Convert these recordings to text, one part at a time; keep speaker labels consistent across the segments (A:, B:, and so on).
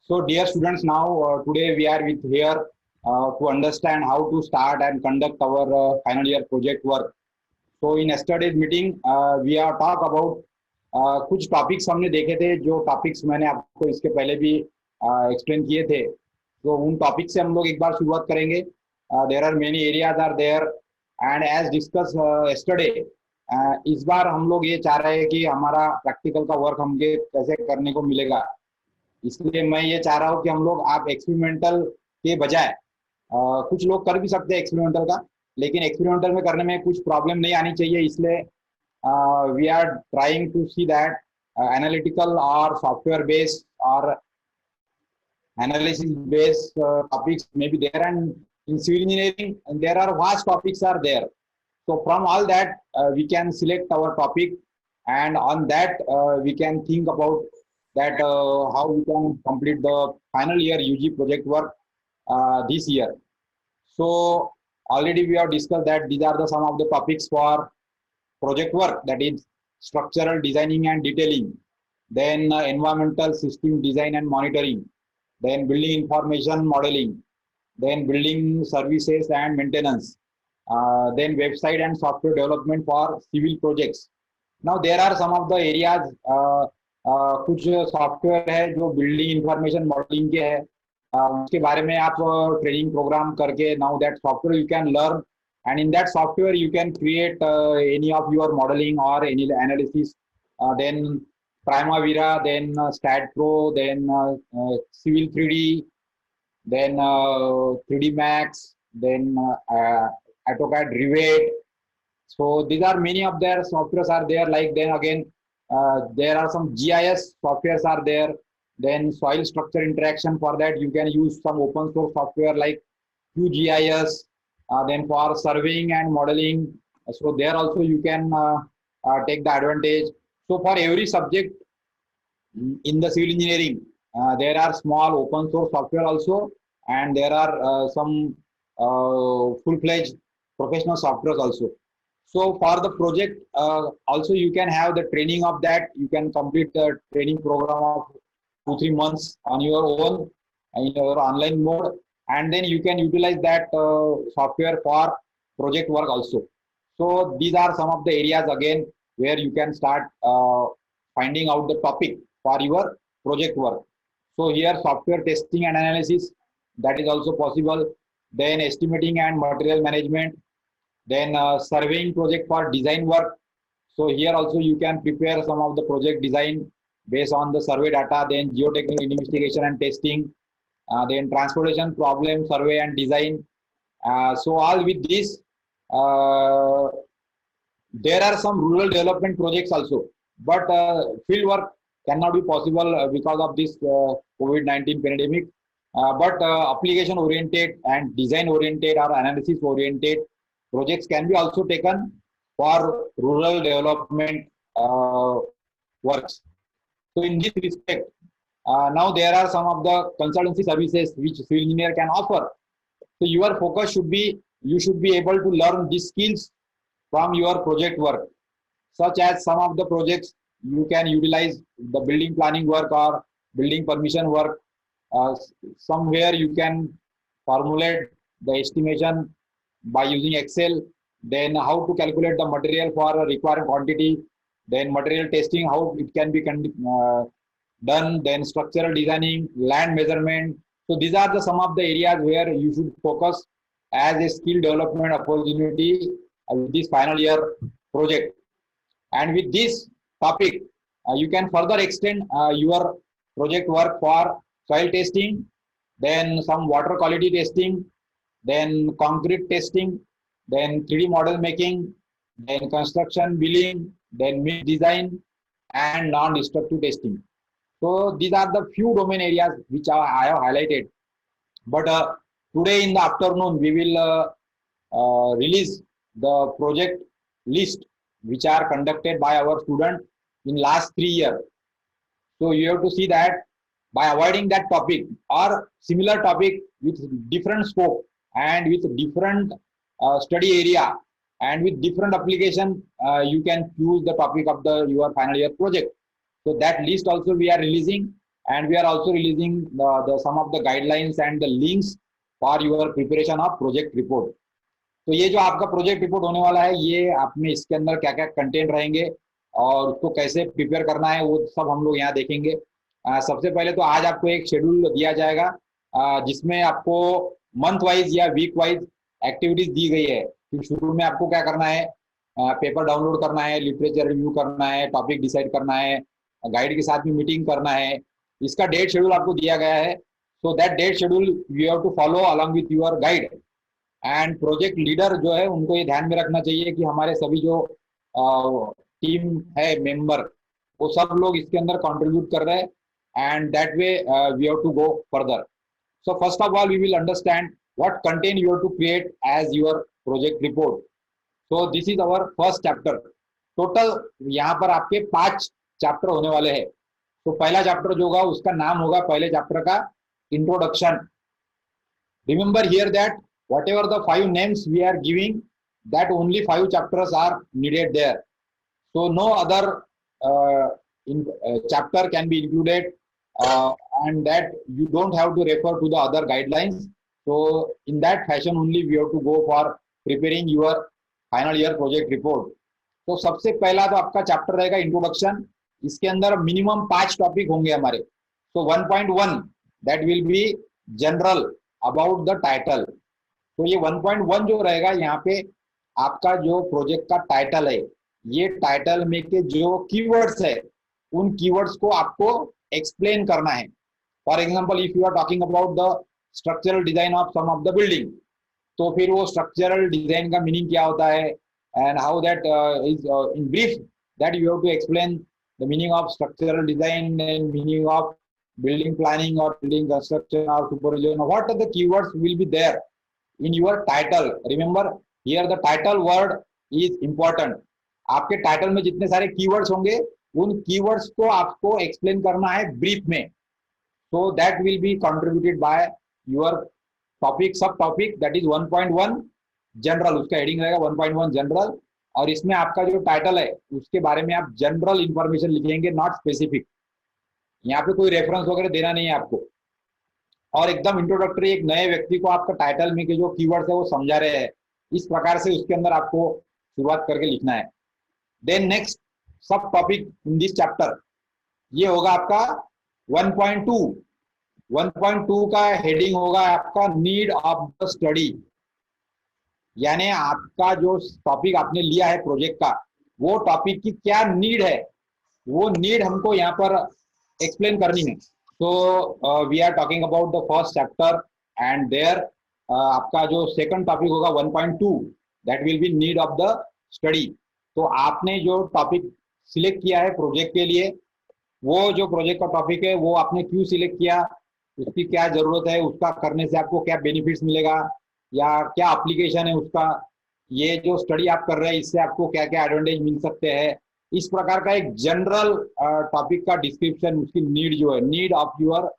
A: So, dear students, now today we are with here to understand how to start and conduct our final year project work. So, in yesterday's meeting, we are talk about कुछ topics हमने देखे थे जो topics मैंने आपको इसके पहले भी एक्सप्लेन किए थे. तो उन टॉपिक से हम लोग एक बार शुरुआत करेंगे. There are many areas are there and as discuss yesterday इस बार हम लोग ये चाह रहे हैं कि हमारा प्रैक्टिकल का वर्क हमके कैसे करने को मिलेगा. इसलिए मैं ये चाह रहा हूँ कि हम लोग आप एक्सपेरिमेंटल के बजाय कुछ लोग कर भी सकते हैं एक्सपेरिमेंटल का, लेकिन एक्सपेरिमेंटल में करने में कुछ प्रॉब्लम नहीं आनी चाहिए. इसलिए we are trying to see that analytical or software based or analysis based topics may be there, and in civil engineering and there are vast topics are there. So from all that we can select our topic, and on that we can think about that how we can complete the final year UG project work this year. So already we have discussed that these are the some of the topics for project work, that is structural designing and detailing, then environmental system design and monitoring, then building information modeling, then building services and maintenance, then website and software development for civil projects. Now there are some of the areas, कुछ software है जो building information modelling के है, उसके बारे में आप training programme करके now that software you can learn, and in that software you can create any of your modeling or any analysis, then Primavera, then StatPro, then Civil 3D, then 3D Max, then AutoCAD Revit. So these are many of their softwares are there. Like then again there are some GIS softwares are there. Then soil structure interaction, for that you can use some open source software like QGIS. Then for surveying and modeling, so there also you can take the advantage. So for every subject in the civil engineering, there are small open source software also, and there are some full-fledged professional softwares also. So for the project also you can have the training of that. You can complete the training program of 2-3 months on your own in your online mode, and then you can utilize that software for project work also. So these are some of the areas again where you can start finding out the topic for your project work. So here software testing and analysis, that is also possible. Then estimating and material management, then surveying project for design work. So here also you can prepare some of the project design based on the survey data, then geotechnical investigation and testing, then transportation problem survey and design. So all with this, there are some rural development projects also, but field work cannot be possible because of this COVID-19 pandemic. But application oriented and design oriented or analysis oriented projects can be also taken for rural development works. So in this respect, now there are some of the consultancy services which civil engineer can offer. So your focus should be, you should be able to learn these skills from your project work, such as some of the projects you can utilize the building planning work or building permission work. Somewhere you can formulate the estimation by using Excel, then how to calculate the material for a required quantity, then material testing, how it can be done, then structural designing, land measurement. So these are the some of the areas where you should focus as a skill development opportunity with this final year project. And with this topic, you can further extend your project work for soil testing, then some water quality testing, then concrete testing, then 3D model making, then construction billing, then MIP design, and non-destructive testing. So these are the few domain areas which I have highlighted. But today in the afternoon we will release the project list which are conducted by our student in last 3 years. So you have to see that by avoiding that topic or similar topic with different scope and with different study area and with different application, you can choose the topic of the your final year project. So that list also we are releasing, and we are also releasing the some of the guidelines and the links for your preparation of project report. तो ये जो आपका project report होने वाला है, ये आप में इसके अंदर क्या क्या कंटेंट रहेंगे और उसको कैसे प्रिपेयर करना है वो सब हम लोग यहाँ देखेंगे। सबसे पहले तो आज आपको एक शेड्यूल दिया जाएगा जिसमें आपको मंथ वाइज या वीक वाइज एक्टिविटीज दी गई है कि शुरू में आपको क्या करना है, पेपर डाउनलोड करना है, लिटरेचर रिव्यू करना है, टॉपिक डिसाइड करना है, गाइड के साथ में मीटिंग करना है। इसका डेट शेड्यूल आपको दिया गया है। So that date schedule you have to follow along with your guide. And project leader जो है उनको ये ध्यान में रखना चाहिए कि हमारे सभी जो टीम है मेंबर वो सब लोग इसके अंदर कंट्रीब्यूट कर रहे हैं and that way we have to go further. So first of all we will understand what content you have to create as your project report. So this is our first chapter. Total यहाँ पर आपके 5 chapter होने वाले हैं। तो पहला chapter जो होगा उसका नाम होगा पहले चैप्टर का introduction. Remember here that whatever the 5 names we are giving, that only 5 chapters are needed there. So no other chapter can be included and that you don't have to refer to the other guidelines. So in that fashion only we have to go for preparing your final year project report. तो सबसे पहला तो आपका chapter रहेगा introduction. इसके अंदर minimum 5 topic होंगे हमारे। So 1.1 that will be general about the title. तो ये 1.1 जो रहेगा यहाँ पे आपका जो प्रोजेक्ट का टाइटल है, ये टाइटल में के जो कीवर्ड्स है उन कीवर्ड्स को आपको एक्सप्लेन करना है। For example if you are talking about the structural design of some of the building, तो फिर वो स्ट्रक्चरल डिजाइन का मीनिंग क्या होता है and how that is in brief that you have to explain the meaning of structural design and meaning of building planning और building construction और supervision. What are the keywords will be there in your title. Remember here the title word is important. आपके title में जितने सारे keywords होंगे उन keywords को आपको एक्सप्लेन करना है ब्रीफ में। so that will be contributed by your topic सब टॉपिक that is 1.1 जनरल। उसका हेडिंग रहेगा 1.1 जनरल और इसमें आपका जो टाइटल है उसके बारे में आप जनरल इंफॉर्मेशन लिखेंगे, नॉट स्पेसिफिक। यहाँ पे कोई रेफरेंस वगैरह देना नहीं है आपको और एकदम इंट्रोडक्टरी एक नए व्यक्ति को आपका टाइटल में के जो कीवर्ड्स है वो समझा रहे हैं, इस प्रकार से उसके अंदर आपको शुरुआत करके लिखना है। देन नेक्स्ट सब टॉपिक इन दिस चैप्टर ये होगा आपका 1.2। 1.2 का हेडिंग होगा आपका नीड ऑफ द स्टडी। यानी आपका जो टॉपिक आपने लिया है प्रोजेक्ट का, वो टॉपिक की क्या नीड है, वो नीड हमको यहाँ पर एक्सप्लेन करनी है। So we are talking about the first chapter and there आपका जो सेकंड टॉपिक होगा 1.2 that will be need of the study। तो आपने जो टॉपिक सिलेक्ट किया है प्रोजेक्ट के लिए, वो जो प्रोजेक्ट का टॉपिक है वो आपने क्यों सिलेक्ट किया, उसकी क्या जरूरत है, उसका करने से आपको क्या बेनिफिट्स मिलेगा या क्या एप्लीकेशन है उसका, ये जो स्टडी आप कर रहे हैं इससे आपको क्या क्या एडवांटेज मिल सकते हैं, इस प्रकार का एक जनरल टॉपिक का डिस्क्रिप्शन, उसकी नीड जो है, नीड ऑफ योर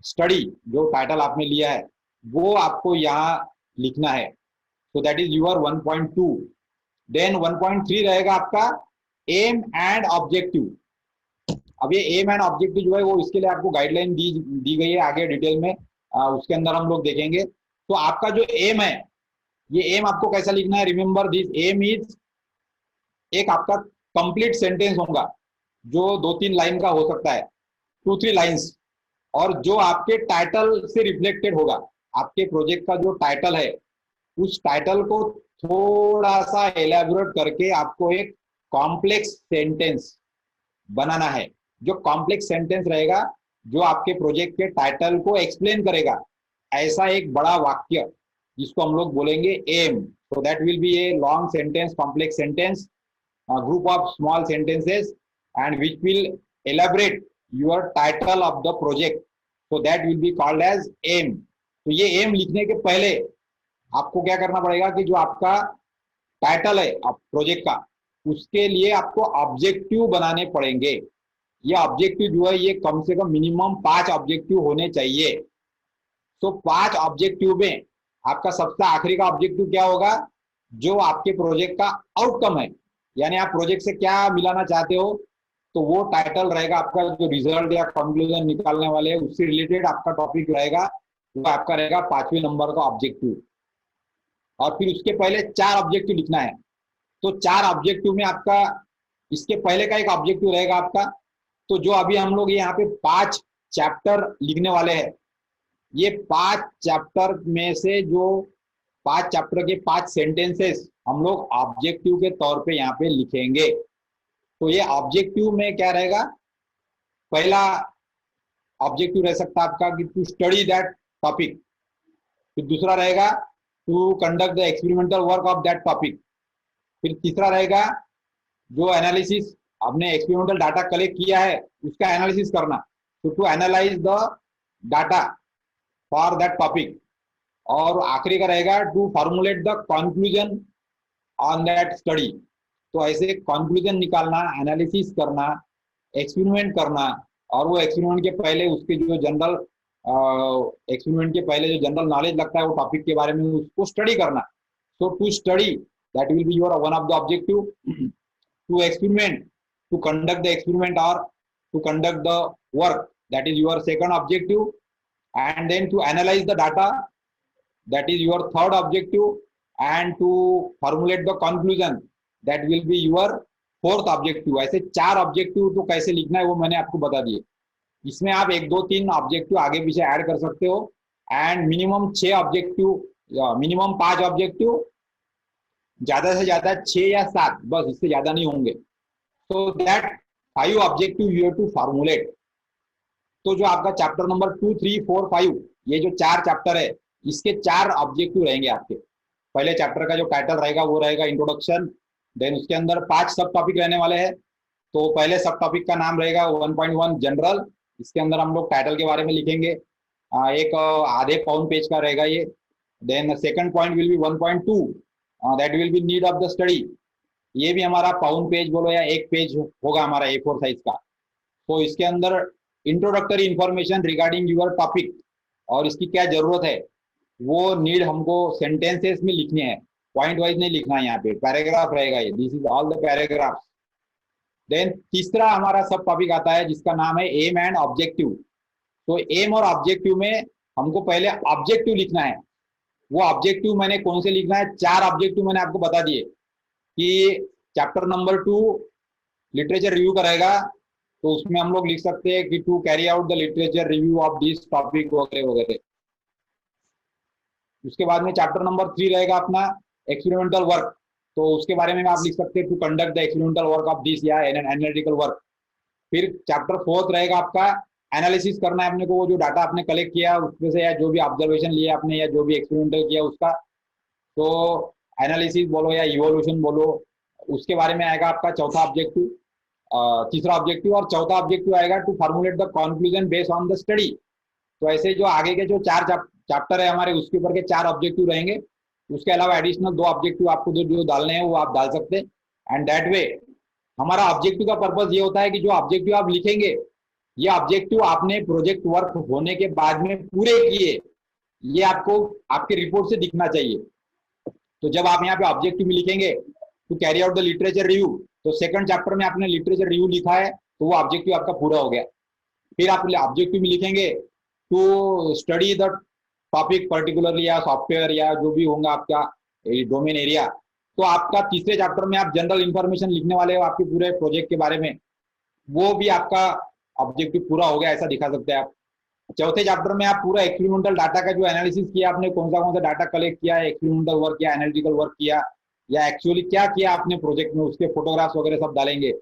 A: स्टडी, जो टाइटल आपने लिया है वो आपको यहाँ लिखना है। So that is your 1.2। Then 1.3 रहेगा आपका एम एंड ऑब्जेक्टिव। अब ये एम एंड ऑब्जेक्टिव जो है वो इसके लिए आपको गाइडलाइन दी गई है आगे डिटेल में, उसके अंदर हम लोग देखेंगे। तो आपका जो एम है, ये एम आपको कैसा लिखना है, रिमेंबर दिस एम इज एक आपका कंप्लीट सेंटेंस होगा जो 2-3 लाइन का हो सकता है, 2-3 लाइंस, और जो आपके टाइटल से रिफ्लेक्टेड होगा। आपके प्रोजेक्ट का जो टाइटल है उस टाइटल को थोड़ा सा एलैबोरेट करके आपको एक कॉम्प्लेक्स सेंटेंस बनाना है। जो कॉम्प्लेक्स सेंटेंस रहेगा जो आपके प्रोजेक्ट के टाइटल को एक्सप्लेन करेगा, ऐसा एक बड़ा वाक्य जिसको हम लोग बोलेंगे aim. So that will be a long sentence, complex sentence, a group of small sentences and which will elaborate your title of the project. So that will be called as aim. तो ये aim लिखने के पहले आपको क्या करना पड़ेगा कि जो आपका टाइटल है प्रोजेक्ट का, उसके लिए आपको ऑब्जेक्टिव बनाने पड़ेंगे। ये ऑब्जेक्टिव जो है ये कम से कम मिनिमम 5 ऑब्जेक्टिव होने चाहिए। तो 5 ऑब्जेक्टिव में आपका सबसे आखिरी का ऑब्जेक्टिव क्या होगा, जो आपके प्रोजेक्ट का आउटकम है, यानी आप प्रोजेक्ट से क्या मिलाना चाहते हो, तो वो टाइटल रहेगा आपका, जो रिजल्ट या कंक्लूजन निकालने वाले हैं उससे रिलेटेड आपका टॉपिक रहेगा, वो आपका रहेगा 5वें नंबर का ऑब्जेक्टिव। और फिर उसके पहले 4 ऑब्जेक्टिव लिखना है। तो 4 ऑब्जेक्टिव में आपका, इसके पहले का एक ऑब्जेक्टिव रहेगा आपका, तो जो अभी हम लोग यहाँ पे 5 चैप्टर लिखने वाले हैं, ये 5 चैप्टर में से जो 5 चैप्टर के 5 सेंटेंसेस हम लोग ऑब्जेक्टिव के तौर पे यहाँ पे लिखेंगे। तो ये ऑब्जेक्टिव में क्या रहेगा, पहला ऑब्जेक्टिव रह सकता है आपका कि टू स्टडी दैट टॉपिक। फिर दूसरा रहेगा to conduct the experimental work of that topic. फिर तीसरा रहेगा जो एनालिसिस, आपने एक्सपेरिमेंटल डाटा कलेक्ट किया है उसका एनालिसिस करना, तो to analyse the data for that topic. और आखिरी का रहेगा to formulate the conclusion on that study. तो ऐसे कंक्लूजन निकालना, एनालिसिस करना, एक्सपेरिमेंट करना, और वो एक्सपेरिमेंट के पहले उसके जो जनरल एक्सपेरिमेंट के पहले जो जनरल नॉलेज लगता है वो टॉपिक के बारे में, उसको स्टडी करना। So to study, that will be your one of the objective. To experiment, to conduct the experiment और to conduct the work, that is your second objective. And then to analyse the data, that is your third objective, and to formulate the conclusion, that will be your fourth objective। ऐसे 4 objective तो कैसे लिखना है वो मैंने आपको बता दिए। इसमें आप 1 2 3 ऑब्जेक्टिव आगे पीछे ऐड कर सकते हो, and minimum 6 objective, minimum 5 objective, ज्यादा से ज्यादा 6 या 7, बस इससे ज्यादा नहीं होंगे। so that 5 objective you have to formulate। तो जो आपका चैप्टर नंबर 2 3 4 5, ये जो 4 चैप्टर है, इसके 4 ऑब्जेक्टिव रहेंगे आपके। पहले चैप्टर का जो टाइटल रहेगा वो रहेगा इंट्रोडक्शन, देन उसके अंदर 5 सब टॉपिक रहने वाले हैं। तो पहले सब टॉपिक का नाम रहेगा 1.1 जनरल, इसके अंदर हम लोग टाइटल के बारे में लिखेंगे, एक आधे पौन पेज का रहेगा ये। Then second point will be 1.2, that will be need of the study, ये भी हमारा पौन पेज बोलो या 1 पेज होगा हमारा A4 साइज का। तो इसके अंदर introductory information regarding your topic और इसकी क्या जरूरत है, वो नीड हमको सेंटेंसेस में लिखने हैं, पॉइंट वाइज नहीं लिखना है। यहाँ पे पैराग्राफ रहेगा ये, this is all the paragraph. Then तीसरा हमारा सब टॉपिक आता है जिसका नाम है एम एंड ऑब्जेक्टिव। तो एम और ऑब्जेक्टिव में हमको पहले ऑब्जेक्टिव लिखना है। वो ऑब्जेक्टिव मैंने कौन से लिखना है, 4 ऑब्जेक्टिव मैंने आपको बता दिए कि चैप्टर नंबर 2 लिटरेचर रिव्यू का रहेगा, तो उसमें हम लोग लिख सकते हैं कि to carry out the literature review of this topic वगैरह वगैरह। उसके बाद में चैप्टर नंबर 3 रहेगा अपना एक्सपेरिमेंटल वर्क, तो उसके बारे में आप लिख सकते हैं to conduct the experimental work of this या एनालिटिकल वर्क। फिर चैप्टर 4 रहेगा आपका एनालिसिस करना है अपने को, वो जो डाटा आपने कलेक्ट किया उसमें से, या जो भी ऑब्जर्वेशन लिया आपने या जो भी एक्सपेरिमेंटल किया उसका, तो एनालिसिस बोलो या इवोल्यूशन बोलो, उसके बारे में आएगा आपका चौथा ऑब्जेक्टिव, तीसरा ऑब्जेक्टिव। और चौथा ऑब्जेक्टिव आएगा to formulate the conclusion based on the study. तो ऐसे जो आगे के जो 4 चैप्टर है हमारे, उसके ऊपर के 4 ऑब्जेक्टिव रहेंगे। उसके अलावा एडिशनल 2 ऑब्जेक्टिव आपको जो डालने हैं वो आप डाल सकते हैं। एंड दैट वे हमारा ऑब्जेक्टिव का पर्पज ये होता है कि जो ऑब्जेक्टिव आप लिखेंगे, ये ऑब्जेक्टिव आपने प्रोजेक्ट वर्क होने के बाद में पूरे किए, ये आपको आपके रिपोर्ट से दिखना चाहिए। तो जब आप यहाँ पे ऑब्जेक्टिव में लिखेंगे to carry out the literature review, तो सेकंड चैप्टर में आपने लिटरेचर रिव्यू लिखा है, तो वो ऑब्जेक्टिव आपका पूरा हो गया। फिर आप ऑब्जेक्टिव में लिखेंगे to study the topic particularly, या सॉफ्टवेयर या जो भी होगा आपका डोमेन एरिया, तो आपका तीसरे चैप्टर में आप जनरल इंफॉर्मेशन लिखने वाले हो आपके पूरे प्रोजेक्ट के बारे में, वो भी आपका ऑब्जेक्टिव पूरा हो गया, ऐसा दिखा सकते हैं आप। चौथे चैप्टर में आप पूरा एक्सपेरिमेंटल डाटा का जो एनालिसिस किया आपने, कौन सा डाटा कलेक्ट किया है, एक्सपेरिमेंटल वर्क किया, एनालिटिकल वर्क किया, या एक्चुअली क्या किया आपने प्रोजेक्ट में, उसके फोटोग्राफ्स वगैरह सब डालेंगे,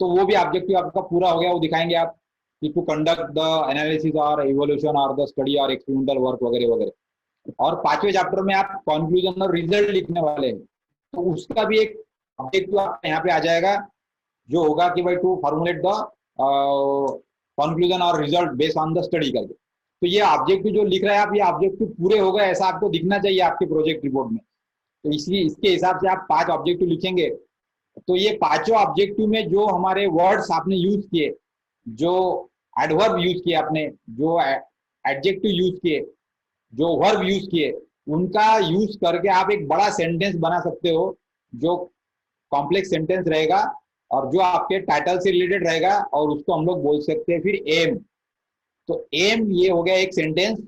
A: तो वो भी ऑब्जेक्टिव आपका पूरा हो गया, वो दिखाएंगे आप टू कंडक्ट द एनालिसिस और इवोल्यूशन और द स्टडी और एक्सपेरिमेंटल वर्क वगैरह वगैरह। और 5वें चैप्टर में आप कंक्लूजन और रिजल्ट लिखने वाले हैं, तो उसका भी एक ऑब्जेक्टिव आपका यहाँ पे आ जाएगा, जो होगा कि भाई टू फॉर्मुलेट द कंक्लूजन और result based on the study करके। तो ये ऑब्जेक्टिव जो लिख रहे हैं आप, ये ऑब्जेक्टिव पूरे हो गए ऐसा आपको दिखना चाहिए आपके प्रोजेक्ट रिपोर्ट में। तो इसलिए इसके हिसाब से आप 5 ऑब्जेक्टिव लिखेंगे। तो ये 5 ऑब्जेक्टिव में जो हमारे वर्ड्स आपने यूज किए, जो एडवर्ब यूज किए आपने, जो एडजेक्टिव यूज किए, जो वर्ब यूज किए, उनका यूज करके आप एक बड़ा सेंटेंस बना सकते हो, जो कॉम्प्लेक्स सेंटेंस रहेगा और जो आपके टाइटल से रिलेटेड रहेगा, और उसको हम लोग बोल सकते हैं फिर एम। तो एम ये हो गया एक सेंटेंस,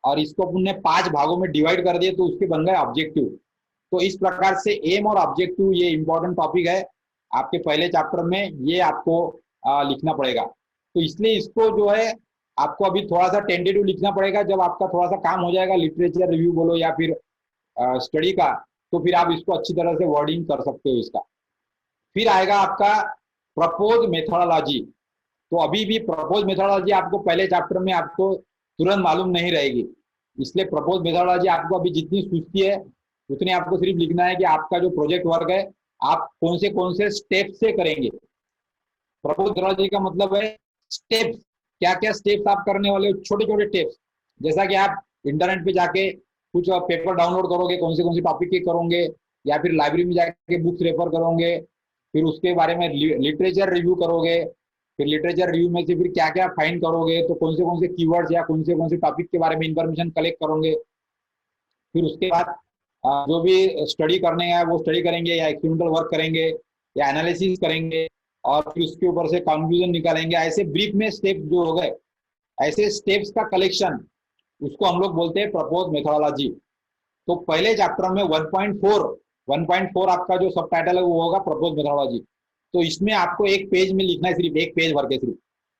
A: और इसको अपन ने 5 भागों में डिवाइड कर दिया तो उसके बन गए ऑब्जेक्टिव। तो इस प्रकार से एम और ऑब्जेक्टिव ये इंपॉर्टेंट टॉपिक है आपके पहले चैप्टर में, ये आपको लिखना पड़ेगा। तो इसलिए इसको जो है आपको अभी थोड़ा सा टेंटेटिव लिखना पड़ेगा। जब आपका थोड़ा सा काम हो जाएगा, लिटरेचर रिव्यू बोलो या फिर स्टडी का, तो फिर आप इसको अच्छी तरह से वर्डिंग कर सकते हो इसका। फिर आएगा आपका प्रपोज मेथोडोलॉजी। तो अभी भी प्रपोज मेथोडोलॉजी आपको पहले चैप्टर में आपको तुरंत मालूम नहीं रहेगी, इसलिए प्रपोज मेथोडोलॉजी आपको अभी जितनी सूझती है उतने आपको सिर्फ लिखना है कि आपका जो प्रोजेक्ट वर्क है आप कौन से स्टेप से करेंगे। प्रपोज मेथोडोलॉजी का मतलब है स्टेप्स, क्या क्या स्टेप्स आप करने वाले हो, छोटे छोटे स्टेप्स। जैसा कि आप इंटरनेट पे जाके कुछ पेपर डाउनलोड करोगे, कौन से टॉपिक के करोगे, या फिर लाइब्रेरी में जाके बुक्स रेफर करोगे, फिर उसके बारे में लिटरेचर रिव्यू करोगे, फिर लिटरेचर रिव्यू में से फिर क्या क्या फाइंड करोगे, तो कौन से कीवर्ड्स या कौन से टॉपिक के बारे में इंफॉर्मेशन कलेक्ट करोगे। फिर उसके बाद जो भी स्टडी करने है वो स्टडी करेंगे, या एक्सपेरिमेंटल वर्क करेंगे, या एनालिसिस करेंगे, और फिर उसके ऊपर से कंक्लूजन निकालेंगे। ऐसे ब्रीफ में स्टेप जो हो गए, ऐसे स्टेप्स का कलेक्शन, उसको हम लोग बोलते हैं प्रपोज मेथोडोलॉजी। तो पहले चैप्टर में 1.4 आपका जो सब टाइटल है वो होगा प्रपोज मेथोडोलॉजी। तो इसमें आपको एक पेज में लिखना है, सिर्फ एक पेज भर के सिर्फ,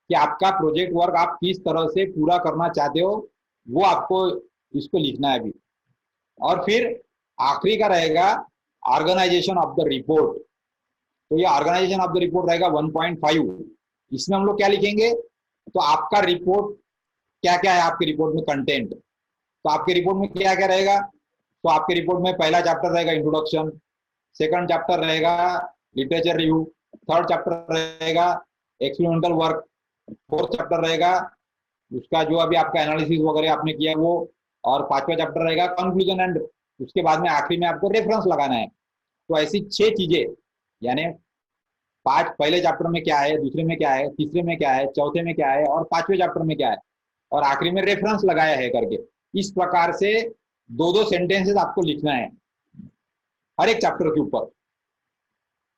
A: कि आपका प्रोजेक्ट वर्क आप किस तरह से पूरा करना चाहते हो, वो आपको इसको लिखना है अभी। और फिर आखिरी का रहेगा ऑर्गेनाइजेशन ऑफ द रिपोर्ट। तो ये ऑर्गेनाइजेशन ऑफ द रिपोर्ट रहेगा 1.5। इसमें हम लोग क्या लिखेंगे, तो आपका रिपोर्ट क्या क्या है, आपके रिपोर्ट में कंटेंट। तो आपके रिपोर्ट में क्या क्या रहेगा, तो आपके रिपोर्ट में पहला चैप्टर रहेगा इंट्रोडक्शन, सेकंड चैप्टर रहेगा लिटरेचर रिव्यू, थर्ड चैप्टर रहेगा एक्सपेरिमेंटल वर्क, फोर्थ चैप्टर रहेगा उसका जो अभी आपका एनालिसिस वगैरह आपने किया वो, और पांचवा चैप्टर रहेगा कंक्लूजन, एंड उसके बाद में आखिरी में आपको रेफरेंस लगाना है। तो ऐसी 6 चीजें, यानी 5 पहले चैप्टर में क्या है, दूसरे में क्या है, तीसरे में क्या है, चौथे में क्या है, और 5वें चैप्टर में क्या है, और आखिरी में रेफरेंस लगाया है करके। इस प्रकार से 2-2 सेंटेंसेस आपको लिखना है हर एक चैप्टर के ऊपर।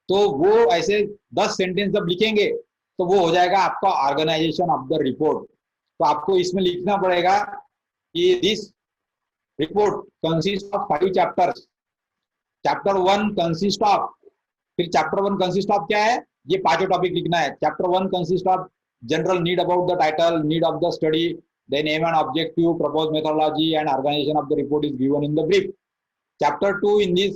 A: तो वो ऐसे 10 सेंटेंस जब लिखेंगे तो वो हो जाएगा आपका ऑर्गेनाइजेशन ऑफ द रिपोर्ट। तो आपको इसमें लिखना पड़ेगा कि this report consist of 5 chapters. Chapter 1 consist of, फिर चैप्टर 1 कंसिस्ट ऑफ क्या है, ये 5 टॉपिक लिखना है। Chapter 1 consist of general need about the title, need of the study, then aim and objective, proposed methodology, and organization of the report is given in the brief. Chapter 2, in this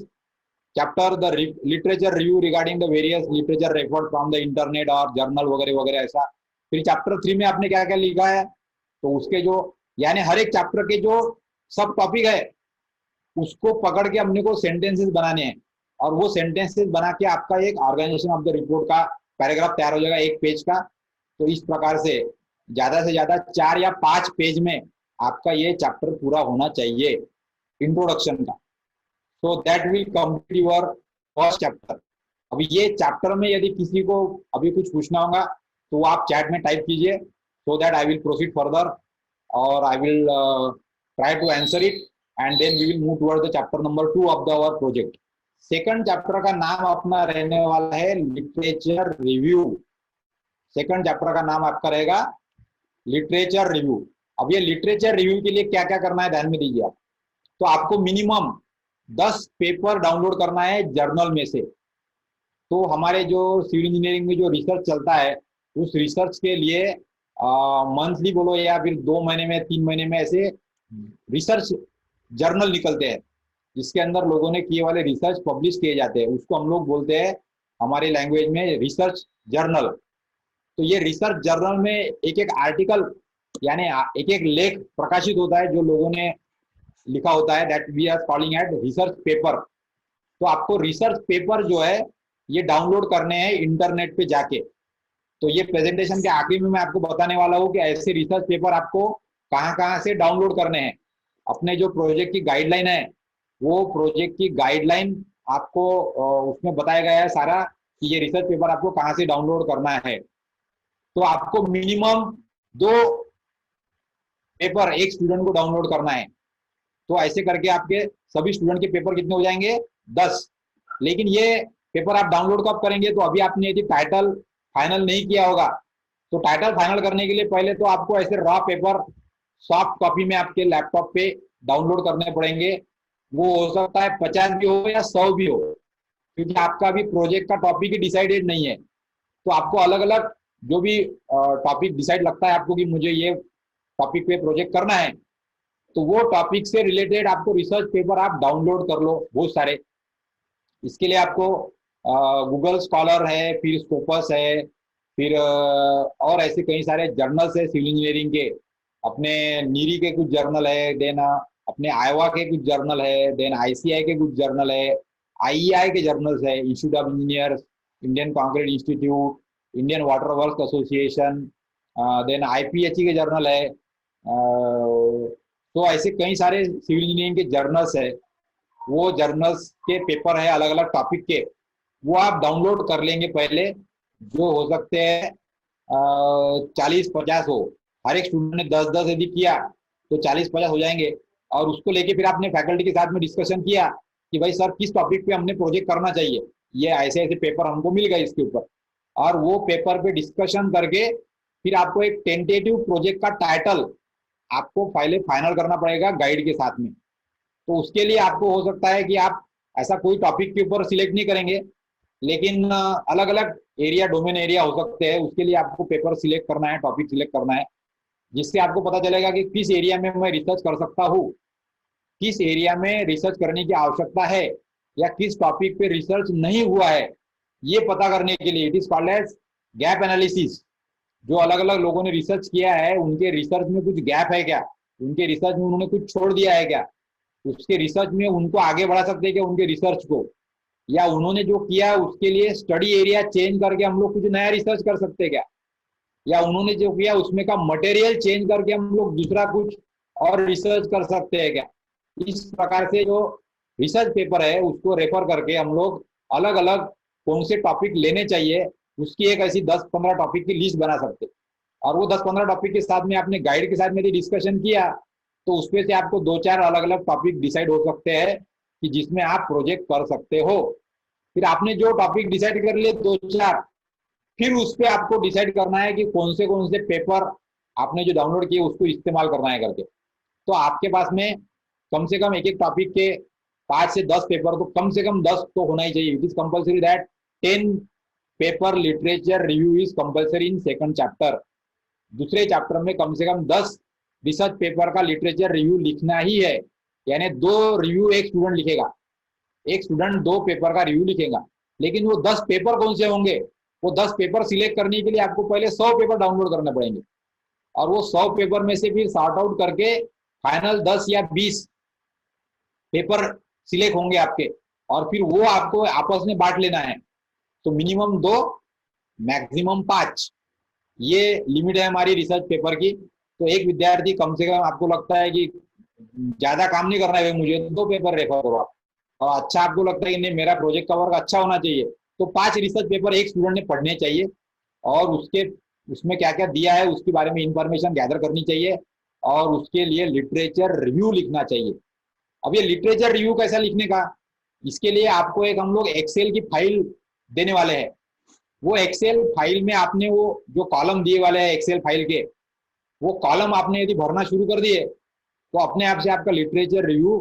A: chapter the literature review regarding the various literature referred from the internet or journal वगैरह वगैरह ऐसा। फिर chapter 3 में आपने क्या क्या लिखा है, तो उसके जो, यानी हर एक चैप्टर के जो सब टॉपिक है उसको पकड़ के अपने को सेंटेंसेस बनाने हैं, और वो सेंटेंसेस बना के आपका एक ऑर्गेनाइजेशन ऑफ द रिपोर्ट का पैराग्राफ तैयार हो जाएगा एक पेज का। तो इस प्रकार से ज्यादा 4 या 5 पेज में आपका ये चैप्टर पूरा होना चाहिए इंट्रोडक्शन का। सो that will complete your first chapter. अभी ये चैप्टर में यदि किसी को अभी कुछ पूछना होगा तो आप चैट में टाइप कीजिए, so that I will proceed further, और I will try to answer it, and then we will move toward the chapter number 2 of the our project. Second chapter का नाम अपना रहने वाला है लिटरेचर रिव्यू। सेकंड चैप्टर का नाम आपका रहेगा लिटरेचर रिव्यू। अब ये लिटरेचर रिव्यू के लिए क्या क्या करना है ध्यान में दीजिए आप। तो आपको मिनिमम 10 पेपर डाउनलोड करना है जर्नल में से। तो हमारे जो सिविल इंजीनियरिंग में जो रिसर्च चलता है उस रिसर्च के लिए मंथली बोलो या फिर 2 महीने में 3 महीने में ऐसे रिसर्च जर्नल निकलते हैं, जिसके अंदर लोगों ने किए वाले रिसर्च पब्लिश किए जाते हैं। उसको हम लोग बोलते हैं हमारे लैंग्वेज में रिसर्च जर्नल। तो ये रिसर्च जर्नल में एक एक आर्टिकल यानी एक एक लेख प्रकाशित होता है जो लोगों ने लिखा होता है, that we are calling at research paper. तो आपको रिसर्च पेपर जो है ये डाउनलोड करने हैं इंटरनेट पे जाके। तो ये प्रेजेंटेशन के आखिरी में मैं आपको बताने वाला हूँ कि ऐसे रिसर्च पेपर आपको कहाँ कहाँ से डाउनलोड करने हैं। अपने जो प्रोजेक्ट की गाइडलाइन है वो प्रोजेक्ट की गाइडलाइन आपको उसमें बताया गया है सारा कि ये रिसर्च पेपर आपको कहाँ से डाउनलोड करना है। तो आपको मिनिमम 2 पेपर एक स्टूडेंट को डाउनलोड करना है। तो ऐसे करके आपके सभी स्टूडेंट के पेपर कितने हो जाएंगे, 10। लेकिन ये पेपर आप डाउनलोड कब करेंगे? तो अभी आपने यदि टाइटल फाइनल नहीं किया होगा तो टाइटल फाइनल करने के लिए पहले तो आपको ऐसे रॉ पेपर सॉफ्ट कॉपी में आपके लैपटॉप पे डाउनलोड करने पड़ेंगे। वो हो सकता है 50 भी हो या 100 भी हो, क्योंकि आपका अभी प्रोजेक्ट का टॉपिक ही डिसाइडेड नहीं है। तो आपको अलग अलग जो भी टॉपिक डिसाइड लगता है आपको कि मुझे ये टॉपिक पे प्रोजेक्ट करना है, तो वो टॉपिक से रिलेटेड आपको रिसर्च पेपर आप डाउनलोड कर लो बहुत सारे। इसके लिए आपको गूगल स्कॉलर है, फिर स्कोपस है, फिर और ऐसे कई सारे जर्नल्स है सिविल इंजीनियरिंग के। अपने नीरी के कुछ जर्नल है, देन अपने आयोवा के कुछ जर्नल है, देन आईसीआई के कुछ जर्नल है, आईईआई के जर्नल्स है, institute of engineers, Indian concrete institute, Indian water works association, then IPHE के जर्नल है। तो ऐसे कई सारे सिविल इंजीनियरिंग के जर्नल्स है। वो जर्नल्स के पेपर है अलग अलग टॉपिक के, वो आप डाउनलोड कर लेंगे पहले। जो हो सकते हैं 40-50 हो, हर एक स्टूडेंट ने 10-10 यदि किया तो 40-50 हो जाएंगे। और उसको लेके फिर आपने फैकल्टी के साथ में डिस्कशन किया कि भाई सर किस टॉपिक पे हमने प्रोजेक्ट करना चाहिए, ये ऐसे ऐसे पेपर हमको मिल गए इसके ऊपर। और वो पेपर पे डिस्कशन करके फिर आपको एक टेंटेटिव प्रोजेक्ट का टाइटल आपको पहले फाइनल करना पड़ेगा गाइड के साथ में। तो उसके लिए आपको हो सकता है कि आप ऐसा कोई टॉपिक के ऊपर सिलेक्ट नहीं करेंगे, लेकिन अलग अलग एरिया, डोमेन एरिया हो सकते हैं, उसके लिए आपको पेपर सिलेक्ट करना है, टॉपिक सिलेक्ट करना है, जिससे आपको पता चलेगा कि किस एरिया में मैं रिसर्च कर सकता हूँ, किस एरिया में रिसर्च करने की आवश्यकता है, या किस टॉपिक पे रिसर्च नहीं हुआ है, ये पता करने के लिए it is called age gap analysis. जो अलग अलग लोगों ने रिसर्च किया है उनके रिसर्च में कुछ गैप है क्या, उनके रिसर्च में उन्होंने कुछ छोड़ दिया है क्या, उसके रिसर्च में उनको आगे बढ़ा सकते हैं क्या उनके रिसर्च को, या उन्होंने जो किया उसके लिए स्टडी एरिया चेंज करके हम लोग कुछ नया रिसर्च कर सकते हैं क्या, या उन्होंने जो किया उसमें का मटेरियल चेंज करके हम लोग दूसरा कुछ और रिसर्च कर सकते हैं क्या। इस प्रकार से जो रिसर्च पेपर है उसको रेफर करके हम लोग अलग अलग कौन से टॉपिक लेने चाहिए उसकी एक ऐसी 10-15 टॉपिक की लिस्ट बना सकते हैं। और वो 10-15 टॉपिक के साथ में आपने गाइड के साथ में डिस्कशन किया तो उसमें से आपको 2-4 अलग अलग टॉपिक डिसाइड हो सकते हैं कि जिसमें आप प्रोजेक्ट कर सकते हो। फिर आपने जो टॉपिक डिसाइड कर लिए 2-4, फिर उस पर आपको डिसाइड करना है कि कौन से पेपर आपने जो डाउनलोड किए उसको इस्तेमाल करना है करके। तो आपके पास में कम से कम एक एक टॉपिक के 5 से 10 पेपर, तो कम से कम 10 तो होना ही चाहिए। It is compulsory that 10 paper literature review is compulsory in second chapter. दूसरे चैप्टर में कम से कम 10 रिसर्च पेपर का लिटरेचर रिव्यू लिखना ही है, यानी 2 रिव्यू एक स्टूडेंट लिखेगा, एक स्टूडेंट 2 पेपर का रिव्यू लिखेगा। लेकिन वो 10 पेपर कौन से होंगे, वो 10 पेपर सिलेक्ट करने के लिए आपको पहले 100 पेपर डाउनलोड करने पड़ेंगे, और वो 100 पेपर में से फिर सॉर्ट आउट करके फाइनल 10 या 20 पेपर सिलेक्ट होंगे आपके, और फिर वो आपको आपस में बांट लेना है। तो मिनिमम 2, मैक्सिमम 5, ये लिमिट है हमारी रिसर्च पेपर की। तो एक विद्यार्थी कम से कम, आपको लगता है कि ज्यादा काम नहीं करना है मुझे, 2 पेपर रेफर करो आप, और अच्छा आपको लगता है कि नहीं मेरा प्रोजेक्ट का वर्क अच्छा होना चाहिए, तो 5 रिसर्च पेपर एक स्टूडेंट ने पढ़ने चाहिए, और उसमें क्या क्या दिया है उसके बारे में इंफॉर्मेशन गैदर करनी चाहिए, और उसके लिए लिटरेचर रिव्यू लिखना चाहिए। अब ये लिटरेचर रिव्यू कैसा लिखने का, इसके लिए आपको एक हम लोग एक्सेल की फाइल देने वाले हैं। वो एक्सेल फाइल में आपने वो जो कॉलम दिए वाले हैं एक्सेल फाइल के, वो कॉलम आपने यदि भरना शुरू कर दिए तो अपने आप से आपका लिटरेचर रिव्यू